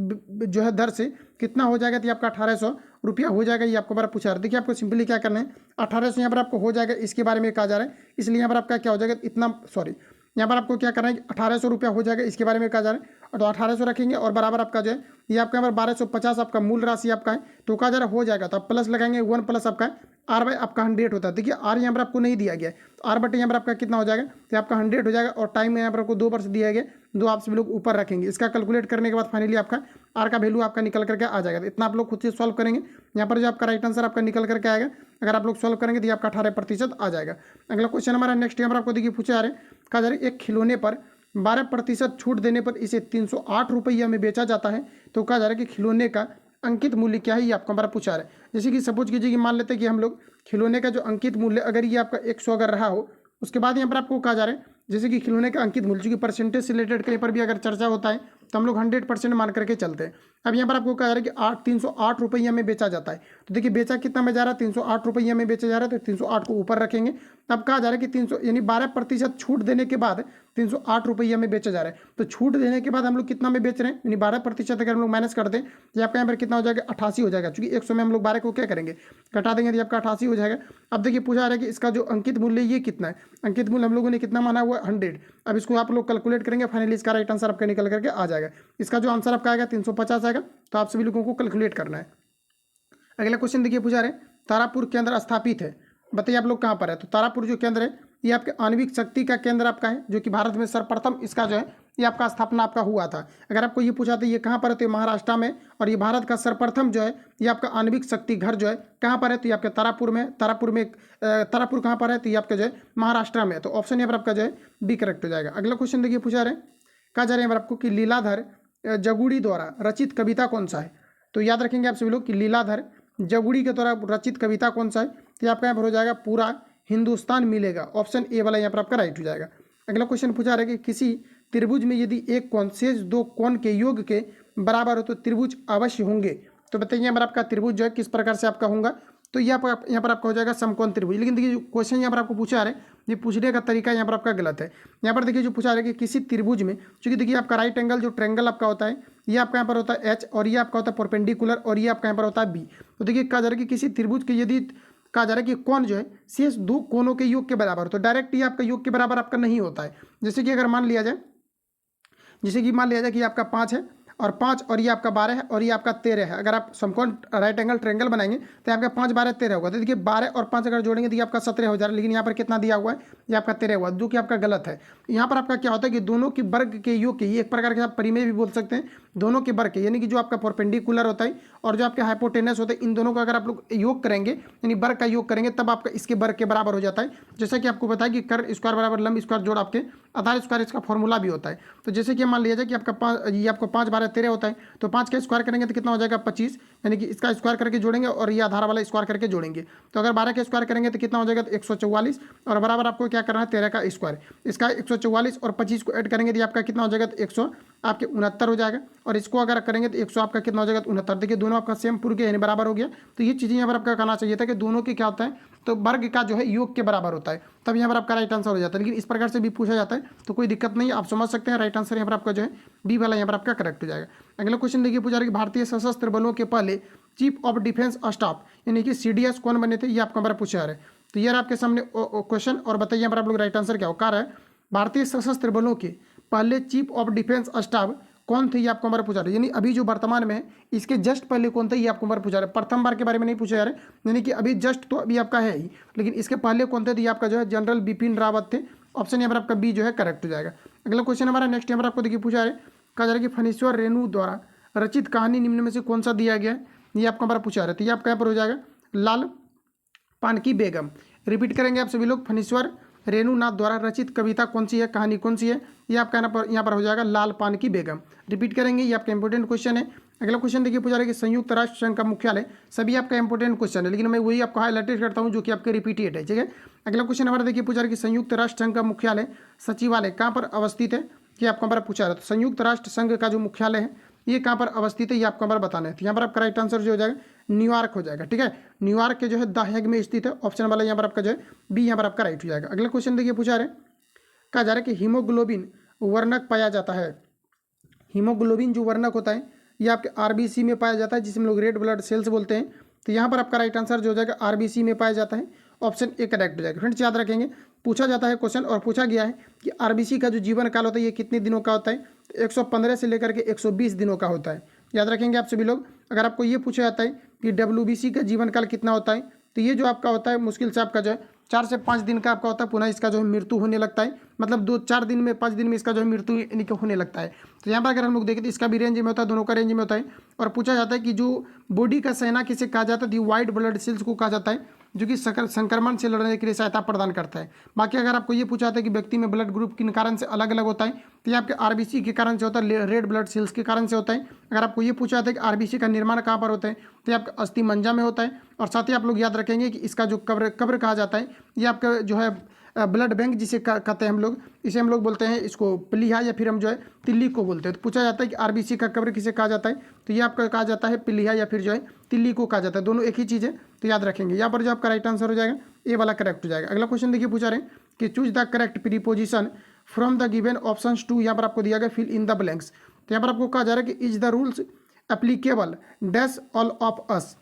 [SPEAKER 1] जो है दर से कितना हो जाएगा, तो ये आपका 1800 रुपया हो जाएगा, ये आपको हमारा पूछा रहा है। देखिए आपको सिंपली क्या करना है, 1800 यहाँ पर आपको हो जाएगा, इसके बारे में कहा जा रहा है, इसलिए यहाँ पर आपका क्या हो जाएगा इतना, सॉरी यहाँ पर आपको क्या करना है कि 1800 रुपया हो जाएगा, इसके बारे में कहा जा रहा है। तो 1800 रखेंगे और बराबर आपका जो है ये आपका यहाँ पर 1250 आपका मूल राशि आपका है, तो कहा जा रहा हो जाएगा। तो आप प्लस लगाएंगे 1 प्लस आपका आर बाई आपका 100 होता है। देखिए आर यहाँ पर आपको नहीं दिया गया है, तो आर बटे यहाँ पर आपका कितना हो जाएगा, तो आपका 100 हो जाएगा। और टाइम में यहाँ पर आपको 2 वर्ष दिया गया, 2 आप सभी लोग ऊपर रखेंगे। इसका कैलकुलेट करने के बाद फाइनली आपका आर का वैल्यू आपका निकल करके आ जाएगा। तो इतना आप लोग खुद से सॉल्व करेंगे, यहाँ पर जो आपका राइट आंसर आपका निकल करके आएगा। अगर आप लोग सॉल्व करेंगे तो ये आपका 18% आ जाएगा। अगला क्वेश्चन हमारा नेक्स्ट यहाँ पर आपको देखिए पूछा जा रहा है, कहा जा रहा है एक खिलौने पर 12% छूट देने पर इसे 308 रुपये में बेचा जाता है। तो कहा जा रहा है कि खिलौने का अंकित मूल्य क्या है, ये आपको हमारा पूछा रहा है। जैसे कि सपोज कीजिए कि मान लेते हैं कि हम लोग खिलौने का जो अंकित मूल्य अगर ये आपका 100 अगर रहा हो, उसके बाद यहाँ पर आपको कहा जा रहा है जैसे कि खिलौने का अंकित मूल्य, चूंकि परसेंटेज से रिलेटेड कहीं पर भी अगर चर्चा होता है तो हम लोग 100% मान करके चलते हैं। अब यहाँ पर आपको कहा जा रहा है कि 308 रुपये में बेचा जाता है। तो देखिए बेचा कितना में जा रहा है, 308 रुपये में बेचा जा रहा है, तो 308 को ऊपर रखेंगे। तब कहा जा रहा है कि 300 यानी 12% छूट देने के बाद 308 रुपये में बेचा जा रहा है। तो छूट देने के बाद हम लोग कितना में बेच रहे हैं, यानी 12% अगर हम लोग माइनस कर दें तो आपका यहाँ पर कितना हो जाएगा, 88 हो जाएगा। चूंकि 100 में हम लोग 12 को क्या करेंगे, घटा देंगे, तो आपका 88 हो जाएगा। अब देखिए पूछा जा रहा है कि इसका जो अंकित मूल्य ये कितना है, अंकित मूल्य हम लोगों ने कितना माना हुआ है, 100। अब इसको आप लोग कैलकुलेट करेंगे, फाइनली इसका राइट आंसर आपका निकल करके आ जाएगा। इसका जो आंसर आपका आएगा 350 आएगा। तो आप सभी लोगों को कैलकुलेट करना है। अगला क्वेश्चन देखिए पूछा रहे तारापुर केंद्र स्थापित है, बताइए आप लोग कहाँ पर है। तो तारापुर जो केंद्र है ये आपके आणविक शक्ति का केंद्र आपका है, जो कि भारत में सर्वप्रथम इसका जो है ये आपका स्थापना आपका हुआ था। अगर आपको ये पूछा तो ये कहाँ पर है, तो ये महाराष्ट्र में, और ये भारत का सर्वप्रथम जो है ये आपका आणविक शक्ति घर जो है कहाँ पर है, तो ये आपके तारापुर में। तारापुर कहाँ पर है, तो ये आपका जो है महाराष्ट्र में। तो ऑप्शन यहाँ पर आपका जो है बी करेक्ट हो जाएगा। अगला क्वेश्चन देखिए पूछा रहे, कहा जा रहे हैं आपको कि लीलाधर जगुड़ी द्वारा रचित कविता कौन सा है। तो याद रखेंगे आप सभी लोग कि लीलाधर जगुड़ी के द्वारा रचित कविता कौन सा है, तो आपका यहाँ पर हो जाएगा पूरा हिंदुस्तान मिलेगा। ऑप्शन ए वाला यहाँ पर आपका राइट हो जाएगा। अगला क्वेश्चन पूछा रहा है कि किसी त्रिभुज में यदि एक कोण शेष दो कोण के योग के बराबर हो तो त्रिभुज अवश्य होंगे। तो बताइए यहाँ पर आपका त्रिभुज जो है किस प्रकार से आपका होगा, तो यहाँ पर आपका हो जाएगा समकोण त्रिभुज। लेकिन देखिए जो क्वेश्चन यहाँ पर आपको पूछा है ये पूछने का तरीका यहाँ पर आपका गलत है। यहाँ पर देखिए जो पूछा है कि किसी त्रिभुज में, चूंकि देखिए आपका राइट एंगल जो ट्रायंगल आपका होता है ये आपका यहाँ पर होता है एच, और ये आपका होता है परपेंडिकुलर, और ये आपका यहाँ पर होता है बी। तो देखिए कहा जा रहा है कि किसी त्रिभुज के यदि कहा जा रहा है कि कोण जो है शेष दो कोणों के योग के बराबर, तो डायरेक्ट ये आपका योग के बराबर आपका नहीं होता है। जैसे कि अगर मान लिया जाए कि आपका 5 है और 5 और ये आपका 12 है और ये आपका 13 है। अगर आप समकोण राइट एंगल ट्रायंगल बनाएंगे तो आपका 5 12 13 होगा। तो देखिए 12 और 5 अगर जोड़ेंगे तो ये आपका 17 हो जा रहा है, लेकिन यहाँ पर कितना दिया हुआ है, ये आपका 13 हुआ, जो कि आपका गलत है। यहाँ पर आपका क्या होता है कि दोनों के वर्ग के योग के, ये एक प्रकार के आप परिमेय भी बोल सकते हैं, दोनों के वर्ग के, यानी कि जो आपका परपेंडिकुलर होता है और जो आपके हाइपोटेनस होता है, इन दोनों का अगर आप लोग योग करेंगे यानी वर्ग का योग करेंगे तब आपका इसके वर्ग के बराबर हो जाता है। जैसा कि आपको बताया कि कर स्क्वायर बराबर लंब स्क्वायर जोड़ आपके आधार स्क्वायर, इसका फॉर्मूला भी होता है। तो जैसे कि मान लिया जाए कि आपका 5 12 13 होता है, तो 5 का स्क्वायर करेंगे तो कितना हो जाएगा 25, यानी कि इसका स्क्वायर करके जोड़ेंगे और ये आधार वाला स्क्वायर करके जोड़ेंगे। तो अगर 12 का स्क्वायर करेंगे तो कितना हो जाएगा, तो 144, और बराबर आपको क्या करना है 13 का स्क्वायर। इसका 144 और 25 को ऐड करेंगे तो आपका कितना हो जाएगा, तो 169 हो जाएगा, और इसको अगर करेंगे तो 100 आपका कितना हो जाएगा, 69। देखिए दोनों आपका सेम पूर्व के यानी बराबर हो गया। तो ये चीज़ें यहाँ पर आपका कहना चाहिए था कि दोनों के क्या होता है, तो वर्ग का जो है योग के बराबर होता है, तब यहाँ पर आपका राइट आंसर हो जाता है। लेकिन इस प्रकार से भी पूछा जाता है तो कोई दिक्कत नहीं, आप समझ सकते हैं। राइट आंसर यहाँ पर आपका जो है बी वाला यहाँ पर आपका करेक्ट हो जाएगा। अगला क्वेश्चन देखिए पूछा रहा है कि भारतीय सशस्त्र बलों के पहले चीफ ऑफ डिफेंस स्टाफ यानी कि CDS कौन बने थे, ये आपका हमारा पूछा रहा है। तो ये आपके सामने क्वेश्चन, और बताइए यहाँ पर आप लोग राइट आंसर क्या हो। कहा रहा है भारतीय सशस्त्र बलों के पहले चीफ ऑफ डिफेंस स्टाफ कौन थे, ये आपको हमारा पूछा रहा है। यानी अभी जो वर्तमान में है इसके जस्ट पहले कौन थे, ये आपको हमारा पूछा रहा है। प्रथम बार के बारे में नहीं पूछा जा रहा है, यानी कि अभी जस्ट तो अभी आपका है ही, लेकिन इसके पहले कौन थे, तो ये आपका जो है जनरल बिपिन रावत थे। ऑप्शन यहाँ पर आपका बी जो है करेक्ट हो जाएगा। अगला क्वेश्चन हमारा नेक्स्ट यहाँ पर आपको देखिए पूछा है, कहा जा रहा है कि फणीश्वर रेणु द्वारा रचित कहानी निम्न में से कौन सा दिया गया है, ये आपको हमारा पूछा रहा है। तो ये आपका यहाँ पर हो जाएगा लाल पान की बेगम। रिपीट करेंगे आप सभी लोग, फणीश्वर रेणुनाथ द्वारा रचित कविता कौन सी है, कहानी कौन सी है, ये आपका यहाँ पर हो जाएगा लाल पान की बेगम। रिपीट करेंगे, ये आपका इंपॉर्टेंट क्वेश्चन है। अगला क्वेश्चन देखिए पूछा रहा है कि संयुक्त राष्ट्र संघ का मुख्यालय, सभी आपका इंपॉर्टेंट क्वेश्चन है, लेकिन मैं वही आपको हाईलाइटेड करता हूँ जो कि आपके रिपीटेड है, ठीक है। अगला क्वेश्चन हमारा देखिए पूछा रहा है कि संयुक्त राष्ट्र संघ का मुख्यालय सचिवालय कहाँ पर अवस्थित है, ये आपको हमारा पूछा रहा है। तो संयुक्त राष्ट्र संघ का जो मुख्यालय है ये कहाँ पर अवस्थित है, ये आपको हमारा बताना है। तो यहाँ पर आपका राइट आंसर जो हो जाएगा न्यूयॉर्क हो जाएगा, ठीक है। न्यूयॉर्क के जो है द हेग में स्थित है। ऑप्शन वाला यहाँ पर आपका जो है बी यहाँ पर आपका राइट हो जाएगा। अगला क्वेश्चन देखिए पूछा रहे, कहा जा रहा है कि हीमोग्लोबिन वर्णक पाया जाता है। हीमोग्लोबिन जो वर्णक होता है ये आपके RBC में पाया जाता है, जिसे हम लोग रेड ब्लड सेल्स बोलते हैं। तो यहाँ पर आपका राइट आंसर जो हो जाएगा RBC में पाया जाता है। ऑप्शन ए करेक्ट हो जाएगा। फ्रेंड्स याद रखेंगे, पूछा जाता है क्वेश्चन और पूछा गया है कि RBC का जो जीवन काल होता है ये कितने दिनों का होता है, 115 से लेकर के 120 दिनों का होता है। याद रखेंगे आप सभी लोग। अगर आपको ये पूछा जाता है कि WBC का जीवन काल कितना होता है, तो ये जो आपका होता है मुश्किल से आपका जो है 4 से 5 दिन का आपका होता है। पुनः इसका जो है मृत्यु होने लगता है, मतलब 2-4 दिन में 5 दिन में इसका जो है मृत्यु यानी कि होने लगता है। तो यहाँ पर अगर हम लोग देखें तो इसका भी रेंज में होता है, दोनों का रेंज में होता है। और पूछा जाता है कि जो बॉडी का सेना किसे कहा जाता है, वाइट ब्लड सेल्स को कहा जाता है, जो कि संक्रमण से लड़ने के लिए सहायता प्रदान करता है। बाकी अगर आपको ये पूछा जाता है कि व्यक्ति में ब्लड ग्रुप किन कारण से अलग अलग होता है, तो ये आपके RBC के कारण से होता है, रेड ब्लड सेल्स के कारण से होता है। अगर आपको ये पूछा जाता है कि RBC का निर्माण कहाँ पर होता है, तो ये आपका अस्थि मंजा में होता है। और साथ ही आप लोग याद रखेंगे कि इसका जो कब्र कहा जाता है ये आपका जो है ब्लड बैंक जिसे कहते हैं हम लोग, इसे हम लोग बोलते हैं इसको प्लीहा या फिर हम जो है तिल्ली को बोलते हैं। तो पूछा जाता है कि आरबीसी का कवर किसे कहा जाता है, तो ये आपका कहा जाता है प्लीहा या फिर जो है तिल्ली को कहा जाता है, दोनों एक ही चीज़ है, तो याद रखेंगे। यहाँ पर जो आपका राइट आंसर हो जाएगा ये वाला करेक्ट हो जाएगा। अगला क्वेश्चन देखिए पूछा रहे कि choose the correct preposition from the given options to, यहाँ पर आपको दिया गया फिल इन द ब्लैंक्स। तो यहाँ पर आपको कहा जा रहा है कि is the rules applicable dash all of us,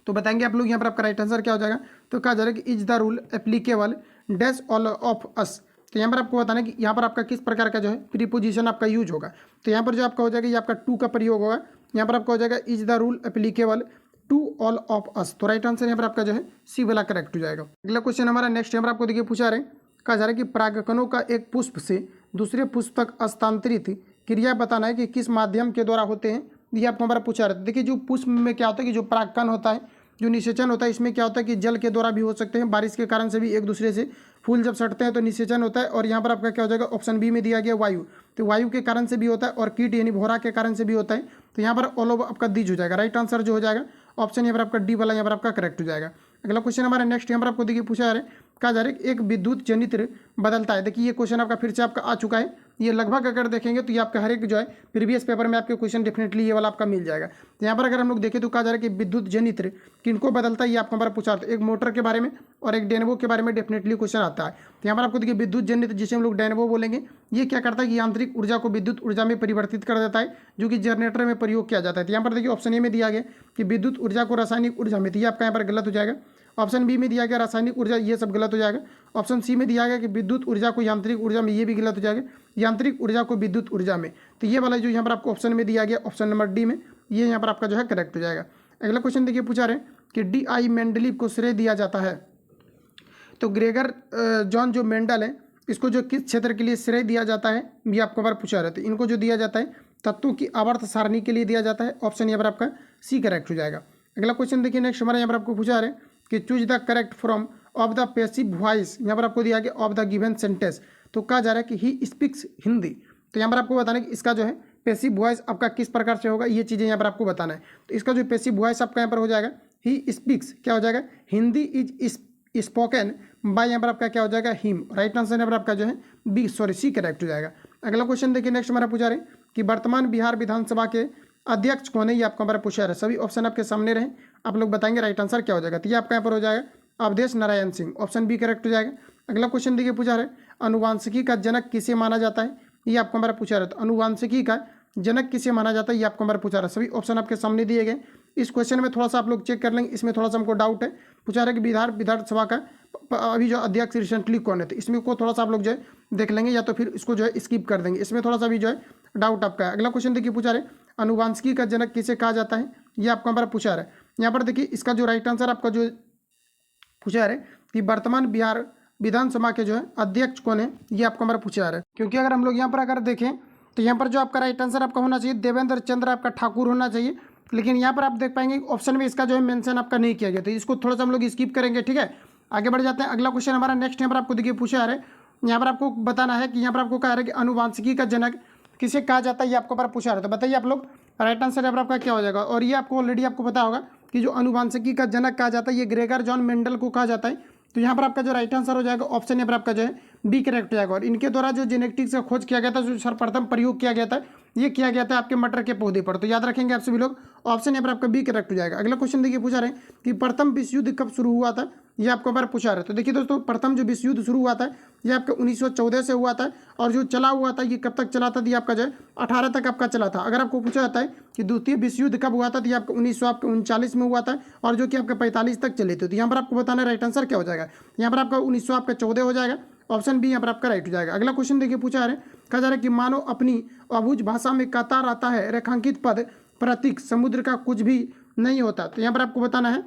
[SPEAKER 1] तो बताएंगे आप लोग यहाँ पर आपका राइट आंसर क्या हो जाएगा। तो कहा जा रहा है कि is the rule applicable dash all of us, तो यहाँ पर आपको बताना है कि यहाँ पर आपका किस प्रकार का जो है प्रीपोजिशन आपका यूज होगा। तो यहाँ पर जो आपका हो जाएगा ये आपका टू का प्रयोग होगा, यहाँ पर आपका हो जाएगा is the rule applicable to all of us, तो राइट आंसर यहाँ पर आपका जो है सी वाला करेक्ट हो जाएगा। अगला क्वेश्चन हमारा नेक्स्ट यहाँ पर आपको देखिए पूछा रहे, कहा जा रहा है कि परागकणों का एक पुष्प से दूसरे पुष्प तक हस्तांतरित क्रिया बताना है कि किस माध्यम के द्वारा होते हैं, ये आपको हमारा पूछा रहा था। देखिए जो पुष्प में क्या होता है कि जो परागकण होता है, जो निषेचन होता है, इसमें क्या होता है कि जल के द्वारा भी हो सकते हैं, बारिश के कारण से भी एक दूसरे से फूल जब सटते हैं तो निषेचन होता है। और यहाँ पर आपका क्या हो जाएगा ऑप्शन बी में दिया गया वायु, तो वायु के कारण से भी होता है और कीट यानी भोरा के कारण से भी होता है। तो यहाँ पर ऑल ओवर आपका दीज हो जाएगा, राइट आंसर जो हो जाएगा ऑप्शन यहाँ पर आपका डी वाला यहाँ पर आपका करेक्ट हो जाएगा। अगला क्वेश्चन हमारा नेक्स्ट यहाँ पर आपको देखिए पूछा जा रहा है, कहा जा रहा है एक विद्युत जनित्र बदलता है। देखिए ये क्वेश्चन आपका फिर से आपका आ चुका है, ये लगभग अगर देखेंगे तो ये आपका हर एक जो है प्रीवियस पेपर में आपके क्वेश्चन डेफिनेटली ये वाला आपका मिल जाएगा। तो यहाँ पर अगर हम लोग देखें तो कहा जा रहा है कि विद्युत जनित्र किनको बदलता है, ये आपको हमारा पूछा था, एक मोटर के बारे में और एक डेनवो के बारे में डेफिनेटली क्वेश्चन आता है। तो यहाँ पर आपको देखिए विद्युत जनित्र जिसे हम लोग डेनवो बोलेंगे, ये क्या करता है कि यांत्रिक ऊर्जा को विद्युत ऊर्जा में परिवर्तित कर देता है, जो कि जनरेटर में प्रयोग किया जाता है। तो यहाँ पर देखिए ऑप्शन ए में दिया गया कि विद्युत ऊर्जा को रासायनिक ऊर्जा में, तो ये आपका यहाँ पर गलत हो जाएगा। ऑप्शन बी में दिया गया रासायनिक ऊर्जा, ये सब गलत हो जाएगा। ऑप्शन सी में दिया गया कि विद्युत ऊर्जा को यांत्रिक ऊर्जा में, ये भी गलत हो जाएगा। यांत्रिक ऊर्जा को विद्युत ऊर्जा में, तो ये वाला जो यहाँ पर आपको ऑप्शन में दिया गया ऑप्शन नंबर डी में, ये यहाँ पर आपका जो है करेक्ट हो जाएगा। अगला क्वेश्चन देखिए पूछा रहे कि डी आई मेंडलीव को श्रेय दिया जाता है, तो ग्रेगर जॉन जो मेंडल है इसको जो किस क्षेत्र के लिए श्रेय दिया जाता है, ये आपको बार पूछा रहे थे। इनको जो दिया जाता है तत्वों की आवर्त सारणी के लिए दिया जाता है, ऑप्शन यहाँ पर आपका सी करेक्ट हो जाएगा। अगला क्वेश्चन देखिए नेक्स्ट हमारा यहाँ पर आपको पूछा रहे कि choose the correct from of the passive voice, यहाँ पर आपको दिया गया ऑफ द गिवन सेंटेंस, तो कहा जा रहा है कि ही स्पीक्स हिंदी। तो यहाँ पर आपको बताना है कि इसका जो है पैसिव वॉइस आपका किस प्रकार से होगा, ये चीज़ें यहाँ पर आपको बताना है। तो इसका जो पैसिव वॉइस आपका यहाँ पर हो जाएगा ही स्पीक्स, क्या हो जाएगा हिंदी इज स्पोकन बाय, यहाँ पर आपका क्या हो जाएगा हिम, राइट आंसर यहाँ पर आपका जो है बी सी करेक्ट हो जाएगा। अगला क्वेश्चन देखिए नेक्स्ट हमारा पूछा रहे कि वर्तमान बिहार विधानसभा के अध्यक्ष कौन है, ये आपको हमारा पूछा रहा है। सभी ऑप्शन आपके सामने रहे, आप लोग बताएंगे राइट आंसर क्या हो जाएगा। तो ये आपका यहाँ पर हो जाएगा Awadhesh Narayan Singh, option B correct हो जाएगा। अगला क्वेश्चन देखिए पूछा रहे अनुवांशिकी का जनक किसे माना जाता है, ये आपको हमारा पूछा रहा था। अनुवांशिकी का जनक किसे माना जाता है, ये आपको हमारा पूछा रहा है। सभी ऑप्शन आपके सामने दिए गए। इस क्वेश्चन में थोड़ा सा आप लोग चेक कर लेंगे, इसमें थोड़ा सा हमको डाउट है। पूछा रहा है कि बिहार विधानसभा का अभी जो अध्यक्ष रिसेंटली कौन है, तो इसमें को थोड़ा सा आप लोग जो है देख लेंगे, या तो फिर इसको जो है स्किप कर देंगे, इसमें थोड़ा सा भी जो है डाउट आपका है। अगला क्वेश्चन देखिए पूछा रहे अनुवांशिकी का जनक किसे कहा जाता है, ये आपको हमारा पूछा रहा है। यहाँ पर देखिए इसका जो राइट आंसर आपका जो पूछा रहे कि वर्तमान बिहार विधानसभा के जो है अध्यक्ष कौन है, ये आपको हमारा पूछा रहा है। क्योंकि अगर हम लोग यहाँ पर अगर देखें तो यहाँ पर जो आपका राइट आंसर आपका होना चाहिए देवेंद्र चंद्र आपका ठाकुर होना चाहिए, लेकिन यहाँ पर आप देख पाएंगे ऑप्शन में इसका जो है मेंशन आपका नहीं किया गया, तो इसको थोड़ा सा हम लोग स्किप करेंगे, ठीक है। आगे बढ़ जाते हैं। अगला क्वेश्चन हमारा नेक्स्ट यहाँ पर आपको देखिए पूछा रहा है, यहाँ पर आपको बताना है कि यहाँ पर आपको कहा रहा है कि अनुवांशिकी का जनक किसे कहा जाता है, ये आपको पर पूछा रहा है। तो बताइए आप लोग राइट आंसर यहाँ पर आपका क्या हो जाएगा। और ये आपको ऑलरेडी आपको पता होगा कि जो अनुवांशिकी का जनक कहा जाता है ये ग्रेगर जॉन मेंडल को कहा जाता है। तो यहाँ पर आपका जो राइट आंसर हो जाएगा ऑप्शन यहाँ पर आपका जो है बी करेक्ट हो जाएगा। और इनके द्वारा जो जेनेटिक्स का खोज किया गया था, जो सर्वप्रथम प्रयोग किया गया था, ये किया गया था आपके मटर के पौधे पर। तो याद रखेंगे आप सभी लोग, ऑप्शन यहाँ पर आपका बी करेक्ट हो जाएगा। अगला क्वेश्चन देखिए पूछा रहे कि प्रथम विश्व युद्ध कब शुरू हुआ था, ये आपको बार पूछा रहे। तो देखिए दोस्तों प्रथम जो विश्व युद्ध शुरू हुआ था ये आपका 1914 से हुआ था, और जो चला हुआ था ये कब तक चला था, ये आपका जो है 18 तक आपका चला था। अगर आपको पूछा जाता है कि द्वितीय विश्व युद्ध कब हुआ था, तो ये आपका 1939 में हुआ था, और जो कि आपका 45 तक चले थे। तो यहाँ पर आपको बताना राइट आंसर क्या हो जाएगा। यहाँ पर आपका 1914 हो जाएगा, ऑप्शन बी यहाँ पर आपका राइट हो जाएगा। अगला क्वेश्चन देखिए पूछा है, कहा जा रहा है कि मानो अपनी अबूझ भाषा में कतार आता है रेखांकित पद प्रतीक समुद्र का कुछ भी नहीं होता। तो यहाँ पर आपको बताना है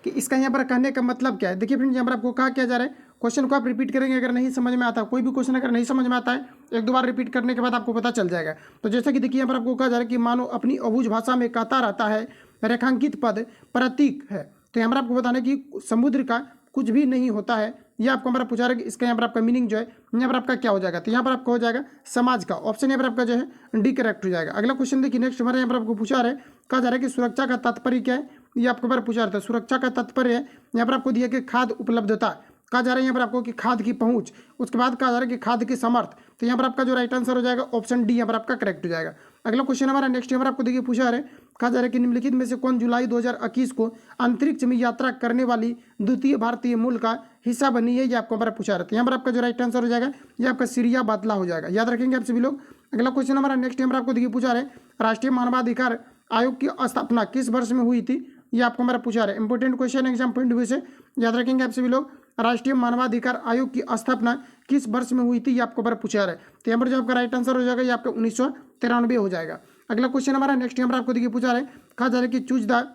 [SPEAKER 1] कि इसका यहाँ पर कहने का मतलब क्या है। देखिए फ्रेंड्स यहाँ पर आपको कहा क्या जा रहा है, क्वेश्चन को आप रिपीट करेंगे अगर नहीं समझ में आता, कोई भी क्वेश्चन अगर नहीं समझ में आता है एक दो बार रिपीट करने के बाद आपको पता चल जाएगा। तो जैसा कि देखिए यहाँ पर आपको कहा जा रहा है कि मानो अपनी अबूझ भाषा में कतार आता है रेखांकित पद प्रतीक है। तो यहाँ पर आपको बताना है कि समुद्र का कुछ भी नहीं होता है, ये आपको हमारा पूछा रहा है कि इसका यहाँ पर आपका मीनिंग जो है यहाँ पर आपका क्या हो जाएगा। तो यहाँ पर आपका हो जाएगा समाज का, ऑप्शन यहाँ पर आपका जो है डी करेक्ट हो जाएगा। अगला क्वेश्चन देखिए नेक्स्ट हमारे यहाँ पर आपको पूछा रहा है, कहा जा रहा है कि सुरक्षा का तात्पर्य क्या है, ये आपको बार पूछा रहा था। सुरक्षा का तात्पर्य है यहाँ पर आपको दिया कि खाद्य उपलब्धता, कहा जा रहा है यहाँ पर आपको कि खाद की पहुंच, उसके बाद कहा जा रहा है कि खाद की समर्थ। तो यहाँ पर आपका जो राइट आंसर हो जाएगा ऑप्शन डी यहाँ पर आपका करेक्ट हो जाएगा। अगला क्वेश्चन हमारा नेक्स्ट यहाँ पर आपको देखिए पूछा है, कहा जा रहा है कि निम्नलिखित में से कौन जुलाई 2021 को अंतरिक्ष में यात्रा करने वाली द्वितीय भारतीय मूल का हिस्सा बनी है, ये आपको हमारा पूछा रहा है। तो यहाँ पर आपका जो राइट आंसर हो जाएगा ये आपका सीरिया बातला हो जाएगा, याद रखेंगे आप सभी लोग। अगला क्वेश्चन हमारा नेक्स्ट यहाँ पर आपको देखिए पूछा रहे, राष्ट्रीय मानवाधिकार आयोग की स्थापना किस वर्ष में हुई थी, ये आपको हमारा पूछा रहा है। Important question exam point of view से याद रखेंगे आप सभी लोग, राष्ट्रीय मानवाधिकार आयोग की स्थापना किस वर्ष में हुई थी, ये आपको हमारा पूछा रहा है। तो यहाँ पर जो आपका राइट आंसर हो जाएगा ये आपका 1993 हो जाएगा। अगला क्वेश्चन हमारा नेक्स्ट यहाँ पर आपको देखिए पूछा रहा है, कहा जा रहा है कि choose the